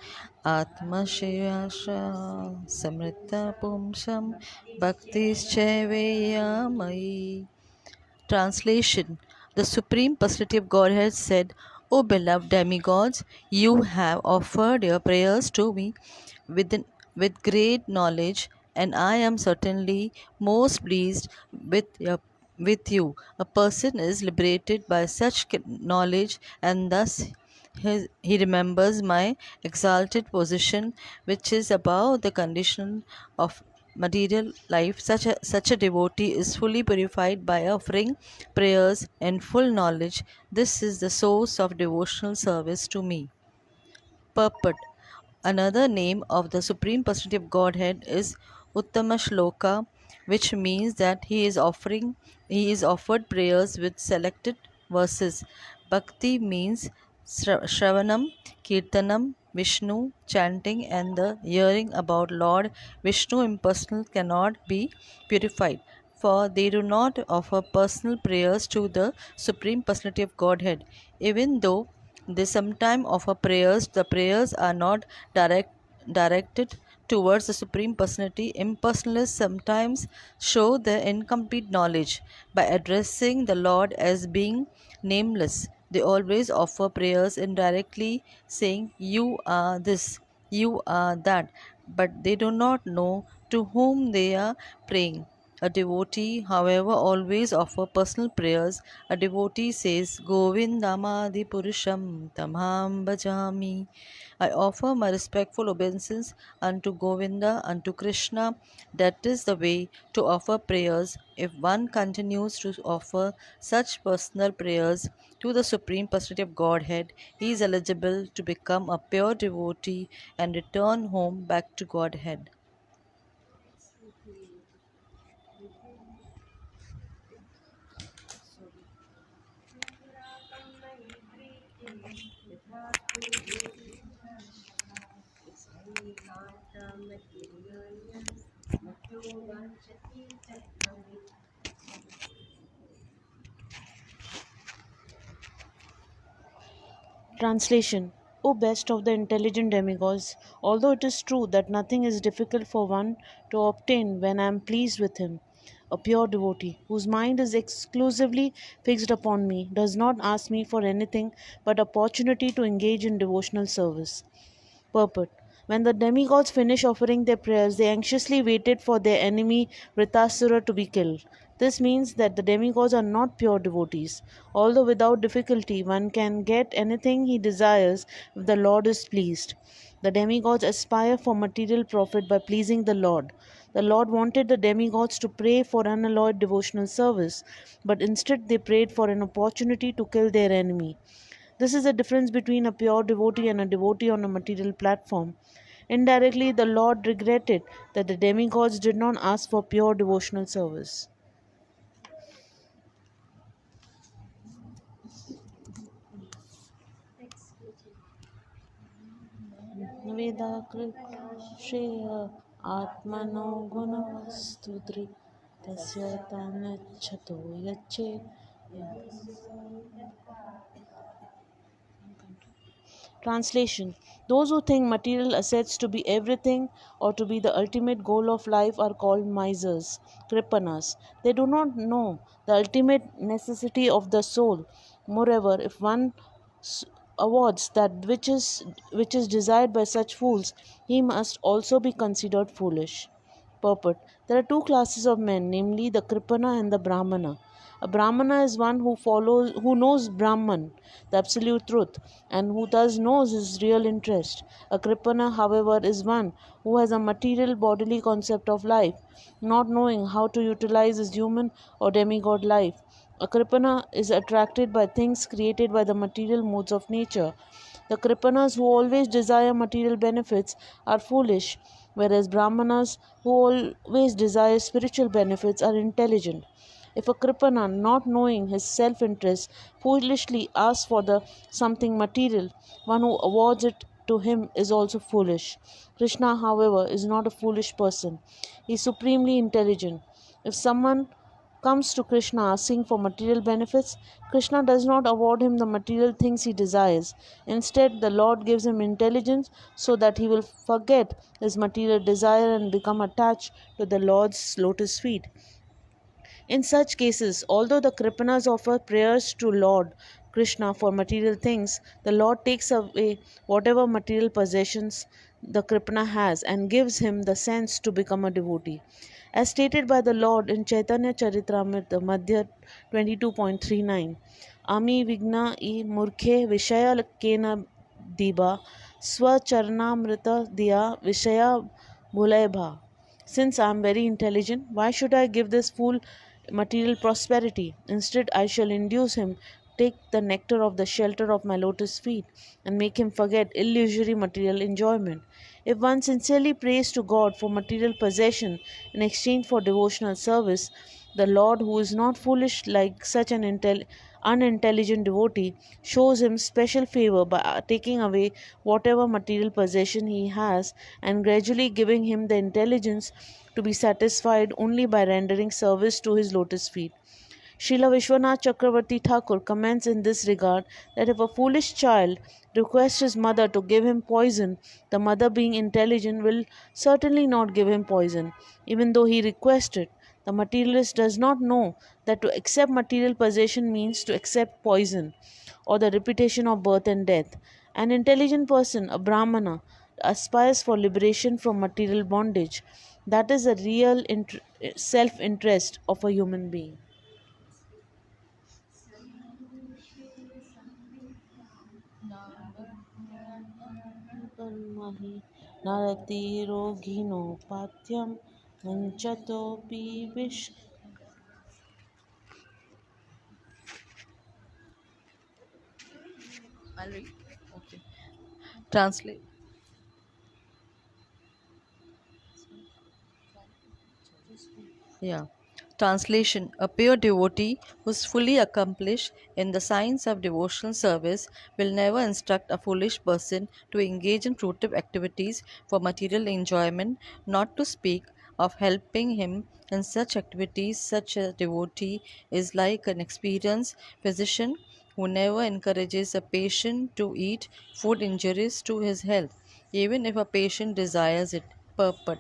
atmashiyasha samrita pumsam bhaktischeveyamai. Translation. The Supreme Personality of Godhead said, O beloved demigods, you have offered your prayers to me with, with great knowledge, and I am certainly most pleased with you. A person is liberated by such knowledge, and thus he remembers my exalted position, which is above the condition of material life. Such a devotee is fully purified by offering prayers and full knowledge. This is the source of devotional service to me. Purport. Another name of the Supreme Personality of Godhead is Uttama Shloka, which means that he is offered prayers with selected verses. Bhakti means Shravanam, Kirtanam, Vishnu, chanting, and the hearing about Lord Vishnu impersonal cannot be purified, for they do not offer personal prayers to the Supreme Personality of Godhead. Even though they sometimes offer prayers, the prayers are not directed towards the Supreme Personality. Impersonalists sometimes show their incomplete knowledge by addressing the Lord as being nameless. They always offer prayers indirectly, saying, You are this, you are that, but they do not know to whom they are praying. A devotee, however, always offer personal prayers. A devotee says, Govindamadi Purusham Tamham Bhajami. I offer my respectful obeisance unto Govinda, unto Krishna. That is the way to offer prayers. If one continues to offer such personal prayers to the Supreme Personality of Godhead, he is eligible to become a pure devotee and return home back to Godhead. Translation. O best of the intelligent demigods, although it is true that nothing is difficult for one to obtain when I am pleased with him, a pure devotee, whose mind is exclusively fixed upon me, does not ask me for anything but opportunity to engage in devotional service. Purport. When the demigods finished offering their prayers, they anxiously waited for their enemy Vritasura to be killed. This means that the demigods are not pure devotees. Although without difficulty one can get anything he desires if the Lord is pleased. The demigods aspire for material profit by pleasing the Lord. The Lord wanted the demigods to pray for unalloyed devotional service, but instead they prayed for an opportunity to kill their enemy. This is the difference between a pure devotee and a devotee on a material platform. Indirectly, the Lord regretted that the demigods did not ask for pure devotional service. वेदाकृत श्रेय आत्मनो गुणवस्तुद्रि तस्य तान्यच्छतो यच्चे. Translation. Those who think material assets to be everything or to be the ultimate goal of life are called misers, kripanas. They do not know the ultimate necessity of the soul. Moreover, if one awards that which is desired by such fools, he must also be considered foolish. Purport. There are two classes of men, namely the Kripana and the Brahmana. A Brahmana is one who knows Brahman, the absolute truth, and who thus knows his real interest. A Kripana, however, is one who has a material bodily concept of life, not knowing how to utilize his human or demigod life. A Kripana is attracted by things created by the material modes of nature. The Kripanas who always desire material benefits are foolish, whereas Brahmanas who always desire spiritual benefits are intelligent. If a Kripana, not knowing his self interest, foolishly asks for the something material, one who awards it to him is also foolish. Krishna, however, is not a foolish person. He is supremely intelligent. If someone comes to Krishna asking for material benefits, Krishna does not award him the material things he desires. Instead, the Lord gives him intelligence so that he will forget his material desire and become attached to the Lord's lotus feet. In such cases, although the Kripanas offer prayers to Lord Krishna for material things, the Lord takes away whatever material possessions the Kripana has and gives him the sense to become a devotee. As stated by the Lord in Chaitanya Charitamrita Madhya 22.39, Ami Vigna I Murkhe Vishaya Kena Diba Swacharnamrita Diya Vishaya Bhulaibha. Since I am very intelligent, why should I give this fool material prosperity? Instead, I shall induce him take the nectar of the shelter of my lotus feet and make him forget illusory material enjoyment. If one sincerely prays to God for material possession in exchange for devotional service, the Lord, who is not foolish like such an unintelligent devotee, shows him special favor by taking away whatever material possession he has and gradually giving him the intelligence to be satisfied only by rendering service to his lotus feet. Srila Vishwanath Chakravarti Thakur comments in this regard that if a foolish child requests his mother to give him poison, the mother, being intelligent, will certainly not give him poison, even though he requests it. The materialist does not know that to accept material possession means to accept poison or the repetition of birth and death. An intelligent person, a Brahmana, aspires for liberation from material bondage. That is the real self interest of a human being. कर्महि नरतिरोगिणोपात्यं मुञ्चतोऽपि wish. I'll read. Okay. Translate. Yeah. Translation. A pure devotee who is fully accomplished in the science of devotional service will never instruct a foolish person to engage in fruitive activities for material enjoyment, not to speak of helping him in such activities. Such a devotee is like an experienced physician who never encourages a patient to eat food injurious to his health, even if a patient desires it. Purport.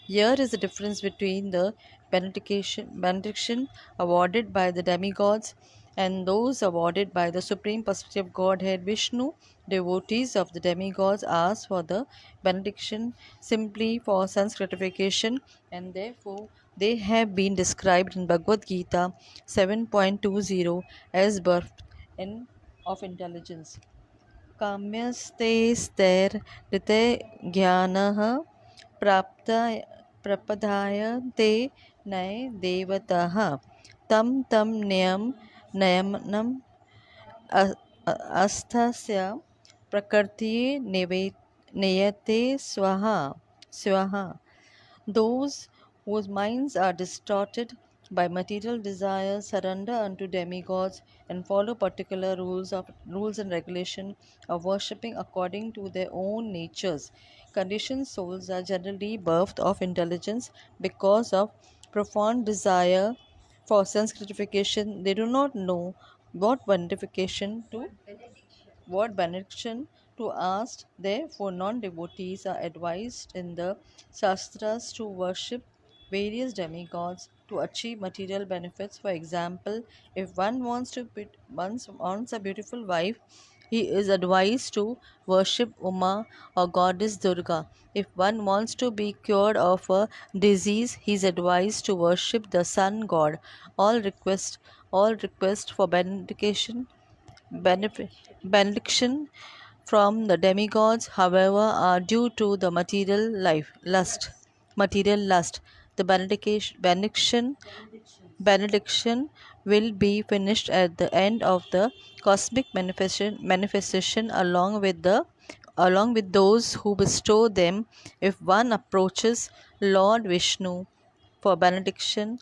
Here is the difference between the benediction awarded by the demigods and those awarded by the Supreme Personality of Godhead Vishnu. Devotees of the demigods ask for the benediction simply for sense gratification, and therefore they have been described in Bhagavad Gita 7.20 as birth in of intelligence. काम्यस्ते स्थिरते ज्ञानः प्राप्त प्रपदाय ते नये देवतः तं तं नयमनम् अस्थस्य प्रकृतिः नियते स्वाहा. Those whose minds are distorted by material desires surrender unto demigods and follow particular rules and regulation of worshipping according to their own natures. Conditioned souls are generally bereft of intelligence because of profound desire for sense gratification. They do not know what benediction to ask. Therefore, non devotees are advised in the Shastras to worship various demigods to achieve material benefits. For example, if one wants a beautiful wife, he is advised to worship Uma or goddess Durga. If one wants to be cured of a disease, he is advised to worship the sun god. All request for benediction from the demigods, however, are due to the material lust. The benediction will be finished at the end of the cosmic manifestation along with those who bestow them. If one approaches Lord Vishnu for benediction,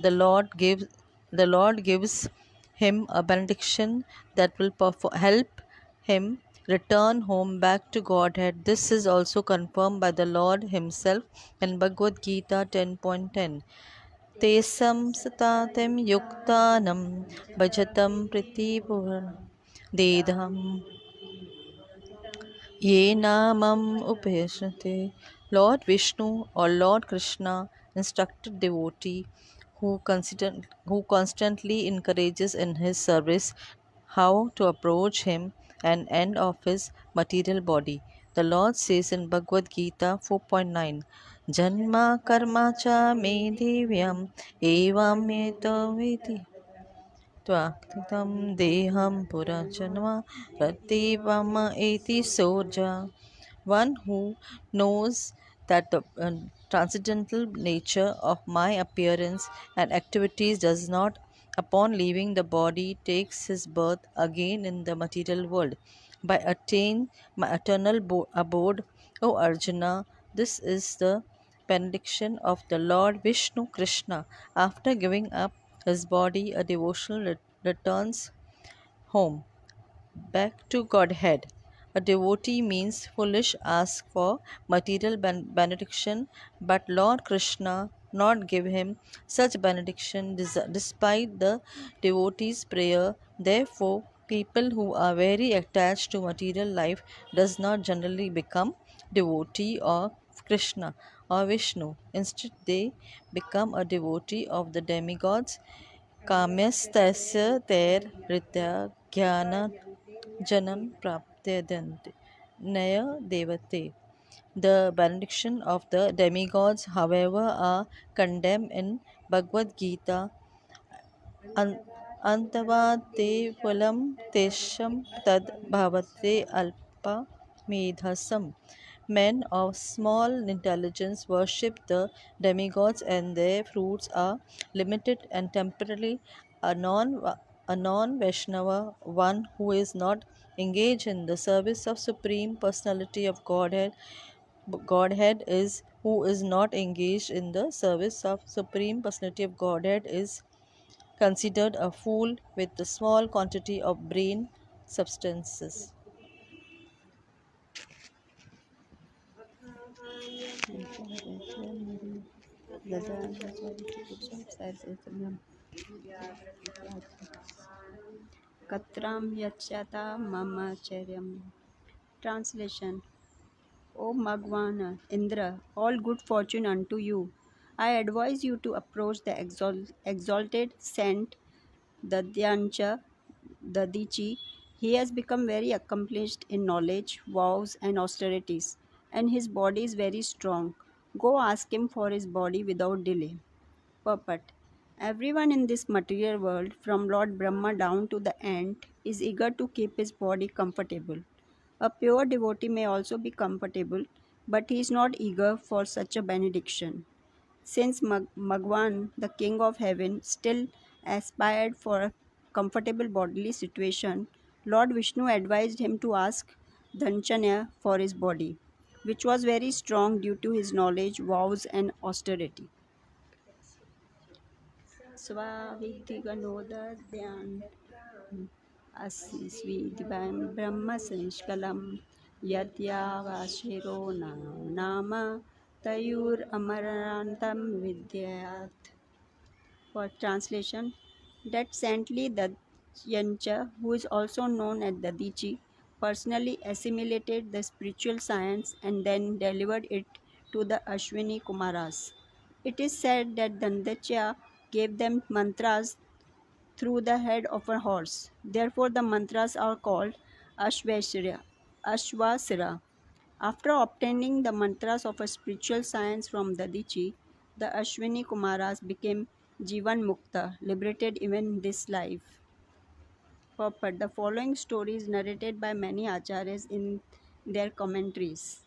the Lord gives him a benediction that will help him return home back to Godhead. This is also confirmed by the Lord Himself in Bhagavad Gita 10.10. Tesam satatem yuktanam bhajatam pritipuran dedham ye namam upeshate. Lord Vishnu or Lord Krishna instructed devotee who constantly encourages in his service how to approach him and end of his material body. The Lord says in Bhagavad Gita 4.9, Janma karma cha me divyam evam eto viti Tvaktitam deham purajanva prativama eti soja. One who knows that the transcendental nature of my appearance and activities does not, upon leaving the body, takes his birth again in the material world. By attain my eternal abode, O Arjuna, this is the benediction of the Lord Vishnu Krishna. After giving up his body, a devotional returns home, back to Godhead. A devotee means foolish ask for material benediction, but Lord Krishna not give him such benediction despite the devotee's prayer. Therefore, people who are very attached to material life does not generally become devotee of Krishna or Vishnu. Instead, they become a devotee of the demigods. काम्यस्तस्य तैर्हृत्या ज्ञानजनं प्राप्यन्ते नय देवते. The benediction of the demigods, however, are condemned in Bhagavad Gita. Antavad te phulam tesham tad bhavate alpa medhasam. Men of small intelligence worship the demigods and their fruits are limited and temporary. A non Vaishnava, one who is not engaged in the service of Supreme Personality of Godhead is who is not engaged in the service of Supreme Personality of Godhead is considered a fool with a small quantity of brain substances. Katram yachata mamacharyam. Translation: O Bhagwan Indra, all good fortune unto you. I advise you to approach the exalted saint Dadyancha Dadichi. He has become very accomplished in knowledge, vows, and austerities, and his body is very strong. Go ask him for his body without delay. Purport. Everyone in this material world, from Lord Brahma down to the ant, is eager to keep his body comfortable. A pure devotee may also be comfortable, but he is not eager for such a benediction. Since Bhagwan, the king of heaven, still aspired for a comfortable bodily situation, Lord Vishnu advised him to ask Dhanchanya for his body, which was very strong due to his knowledge, vows, and austerity. स्वाविधिगणोदध्यान् अस्विद्वयं ब्रह्मसंश्कलं यद्यावाशिरो नाम तयुरमरान्तं विद्यात्. For translation, that saintly Dadyancha, who is also known as Dadichi, personally assimilated the spiritual science and then delivered it to the Ashwini Kumaras. It is said that Dandacya gave them mantras through the head of a horse. Therefore, the mantras are called Ashvasira. After obtaining the mantras of a spiritual science from Dadichi, the Ashwini Kumaras became Jivan Mukta, liberated even in this life. Purport. The following story is narrated by many acharyas in their commentaries.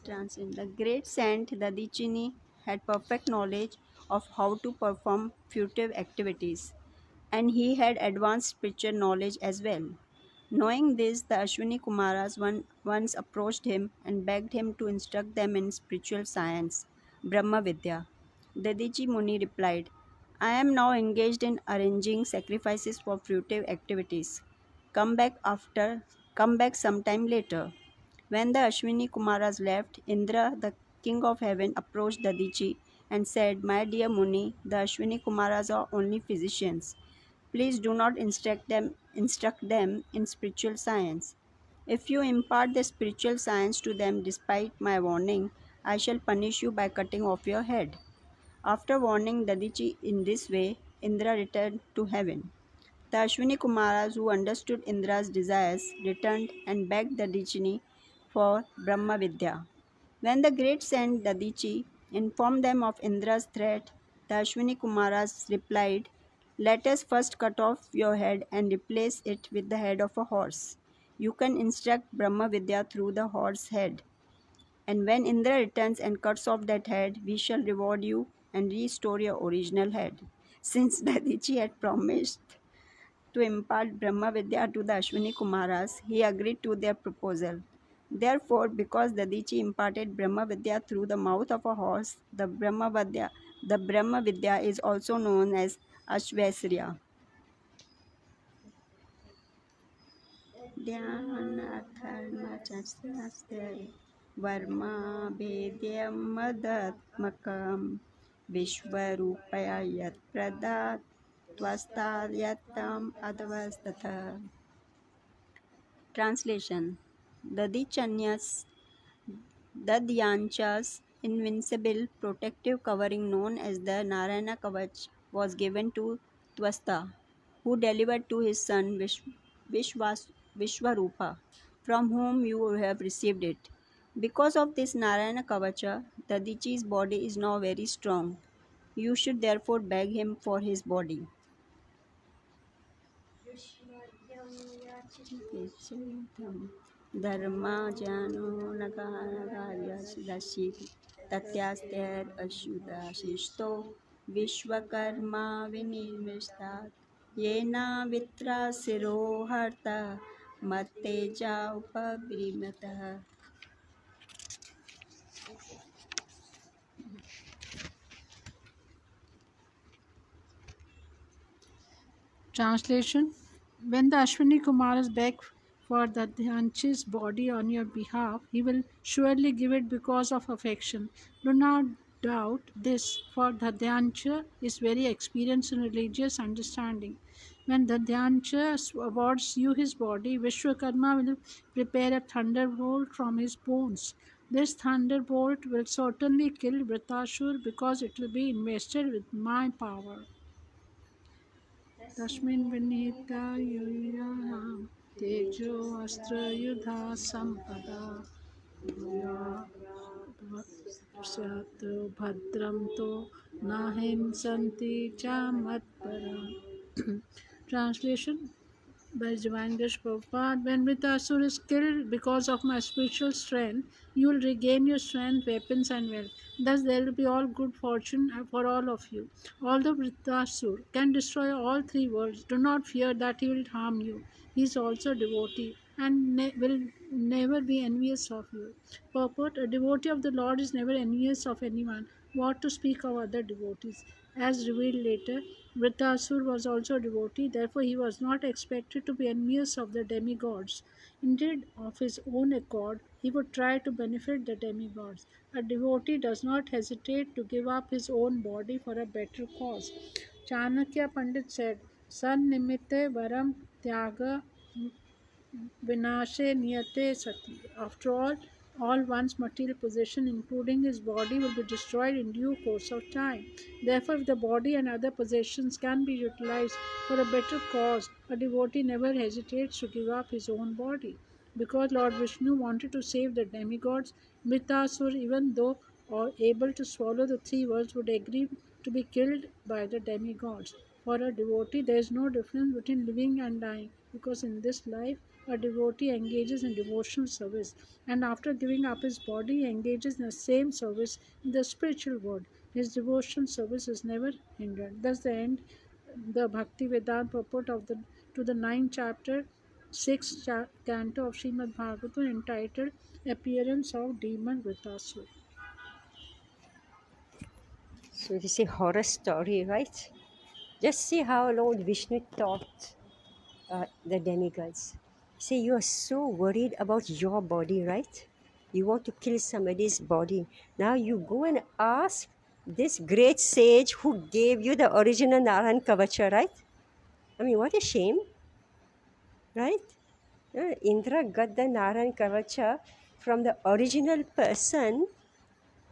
Translation. The great saint Dadichini had perfect knowledge of how to perform fruitive activities, and he had advanced spiritual knowledge as well. Knowing this, the Ashwini Kumaras once approached him and begged him to instruct them in spiritual science, Brahma Vidya. Dadichi Muni replied, I am now engaged in arranging sacrifices for fruitive activities. Come back sometime later. When the Ashwini Kumaras left, Indra, the king of heaven, approached Dadichi and said, My dear Muni, the Ashwini Kumaras are only physicians. Please do not instruct them in spiritual science. If you impart the spiritual science to them despite my warning, I shall punish you by cutting off your head. After warning Dadichi in this way, Indra returned to heaven. The Ashwini Kumaras, who understood Indra's desires, returned and begged Dadichini for Brahma Vidya. When the great saint Dadichi informed them of Indra's threat, the Ashwini Kumaras replied, Let us first cut off your head and replace it with the head of a horse. You can instruct Brahma Vidya through the horse head. And when Indra returns and cuts off that head, we shall reward you and restore your original head. Since Dadichi had promised to impart Brahma Vidya to the Ashwini Kumaras, he agreed to their proposal. Therefore, because Dadichi imparted Brahma Vidya through the mouth of a horse, the Brahma Vidya is also known as Ashvaisarya. Dhyanatharmachastasya Varma Vedyam Madatmakam Vishwarupaya Yat Pradat Tvastayatam Advastatha. Translation. Dadyancha's invincible protective covering known as the Narayana Kavach was given to Twasta, who delivered to his son Vishwarupa, from whom you have received it. Because of this Narayana Kavacha, Dadichi's body is now very strong. You should therefore beg him for his body. Dharma jano nagarya dashit tatyaster ashuddhashishto vishwakarma vinimishtat yena vitra siro harta matteja upabrimata. Translation. When the Ashwini Kumaras beg for the body on your behalf, he will surely give it because of affection. Do not doubt this, for Dhadyancha is very experienced in religious understanding. When Dhadyancha awards you his body, Vishwakarma will prepare a thunderbolt from his bones. This thunderbolt will certainly kill Vritrashur because it will be invested with my power. Tasmin Vinita Yuya Tejo Astra Yudha Sampada स्यात् भद्रं तो नाहिंसन्ति च मत्परम्. Translation by Divine Grace Prabhupada. When Vritrasur is killed because of my spiritual strength, you will regain your strength, weapons, and wealth. Thus, there will be all good fortune for all of you. Although Vritrasur can destroy all three worlds, do not fear that he will harm you. He is also a devotee and will never be envious of you. Purport: a devotee of the Lord is never envious of anyone. What to speak of other devotees? As revealed later, Vritrasur was also a devotee, therefore he was not expected to be envious of the demigods. Indeed, of his own accord, he would try to benefit the demigods. A devotee does not hesitate to give up his own body for a better cause. Chanakya Pandit said, San nimitte varam tyaga Vinashe niyate sati. After all one's material possession, including his body, will be destroyed in due course of time. Therefore, if the body and other possessions can be utilized for a better cause, a devotee never hesitates to give up his own body. Because Lord Vishnu wanted to save the demigods, Vritrasur, even though able to swallow the three worlds, would agree to be killed by the demigods. For a devotee, there is no difference between living and dying, because in this life, a devotee engages in devotional service, and after giving up his body, he engages in the same service in the spiritual world. His devotional service is never hindered. Thus, the Bhakti Vedanta purport of the ninth chapter, sixth canto of Srimad Bhagavatam, entitled "Appearance of Demon Vritrasur." So this is a horror story, right? Just see how Lord Vishnu taught the demigods. Say you are so worried about your body, right? You want to kill somebody's body. Now you go and ask this great sage who gave you the original Narayan Kavacha, right? I mean, what a shame, right? Indra got the Narayan Kavacha from the original person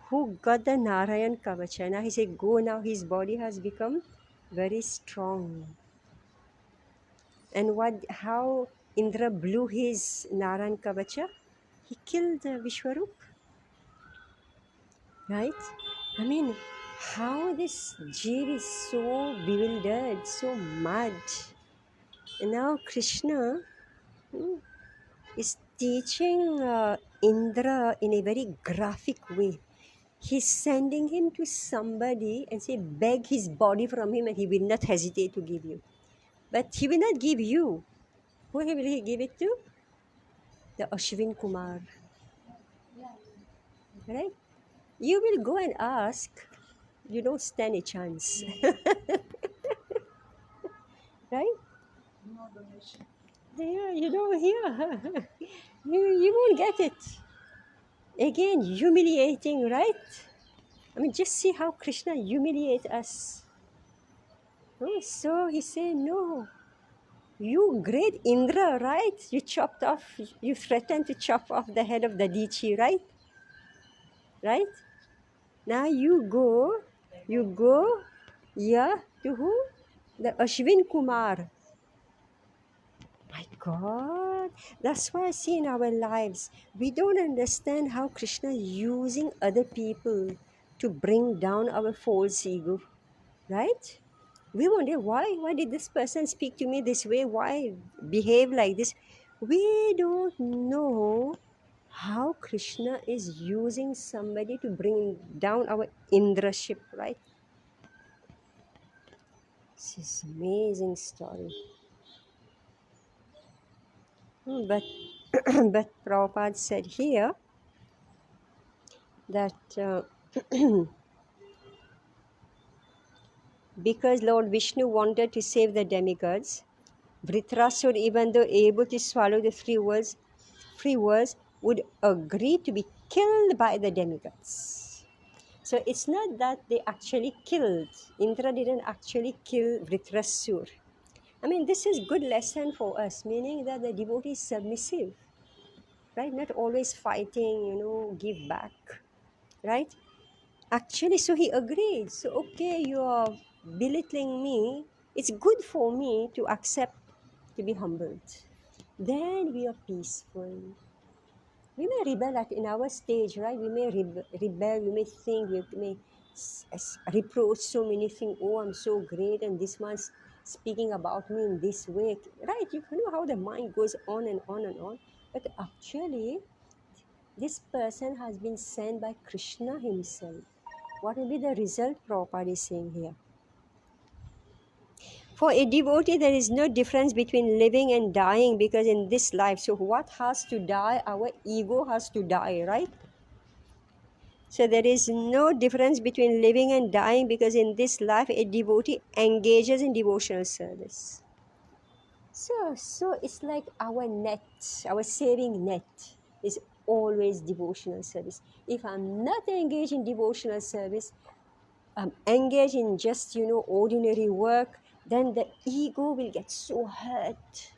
who got the Narayan Kavacha. Now he said, go now, his body has become very strong. And how Indra blew his Narayan Kavacha? He killed Vishwarup. Right? I mean, how this Jeev is so bewildered, so mad. And now Krishna is teaching Indra in a very graphic way. He's sending him to somebody and say, beg his body from him, and he will not hesitate to give you. But he will not give you. Who will he give it to? The Ashwin Kumar. Right? You will go and ask, you don't stand a chance. Right? Yeah, you don't hear. You won't get it. Again, humiliating, right? I mean, just see how Krishna humiliates us. Oh, so he said, no, you great Indra, right? You threatened to chop off the head of Dadichi, right? Right? Now you go, yeah, to who? The Ashwin Kumar. My God, that's why I see in our lives, we don't understand how Krishna is using other people to bring down our false ego, right? We wonder why did this person speak to me this way? Why behave like this? We don't know how Krishna is using somebody to bring down our Indraship, right? This is amazing story. But but Prabhupada said here that because Lord Vishnu wanted to save the demigods, Vritrasur, even though able to swallow the three worlds, would agree to be killed by the demigods. So it's not that they actually killed. Indra didn't actually kill Vritrasur. I mean, this is good lesson for us, meaning that the devotee is submissive, right? Not always fighting, give back, right? Actually, so he agreed. So, okay, you are belittling me. It's good for me to accept to be humbled. Then we are peaceful. We may rebel in our stage, right? We may rebel, we may think, we may reproach so many things. Oh, I'm so great, and this one's speaking about me in this way, right? You know how the mind goes on and on and on. But actually, this person has been sent by Krishna himself. What will be the result Prabhupada is saying here? For a devotee, there is no difference between living and dying, because in this life, so what has to die? Our ego has to die, right? So there is no difference between living and dying, because in this life, a devotee engages in devotional service. So it's like our net, our saving net is always devotional service. If I'm not engaged in devotional service, I'm engaged in just, ordinary work, then the ego will get so hurt.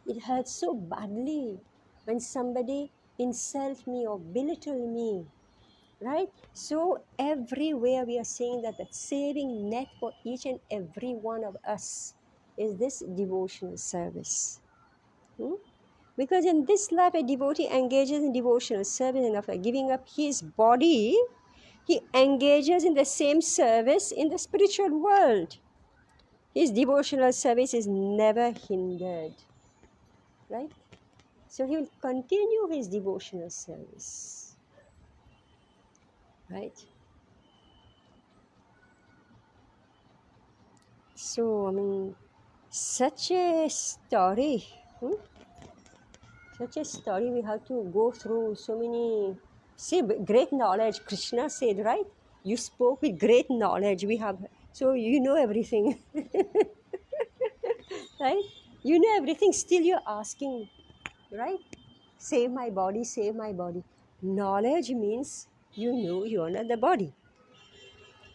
It hurts so badly when somebody insult me or belittle me, right? So everywhere we are saying that the saving net for each and every one of us is this devotional service. Hmm? Because in this life, a devotee engages in devotional service, and after giving up his body, he engages in the same service in the spiritual world. His devotional service is never hindered, right? So he will continue his devotional service, right? So, I mean, such a story, such a story we have to go through so many. See, great knowledge, Krishna said, right? You spoke with great knowledge. We have, so you know everything, right? You know everything, still you're asking, right? Save my body, save my body. Knowledge means you know you are not the body,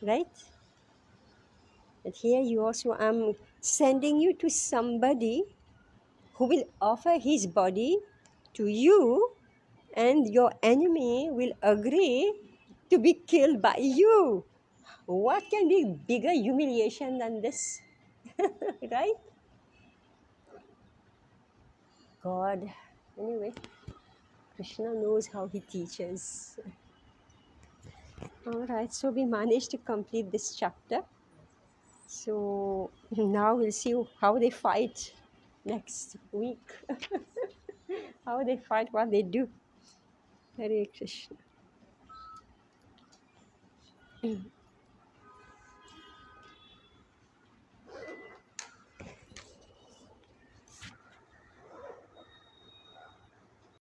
right? But here you also, I'm sending you to somebody who will offer his body to you, and your enemy will agree to be killed by you. What can be bigger humiliation than this? Right? God. Anyway, Krishna knows how he teaches. All right, so we managed to complete this chapter. So now we'll see how they fight next week. How they fight, what they do. Hare Krishna.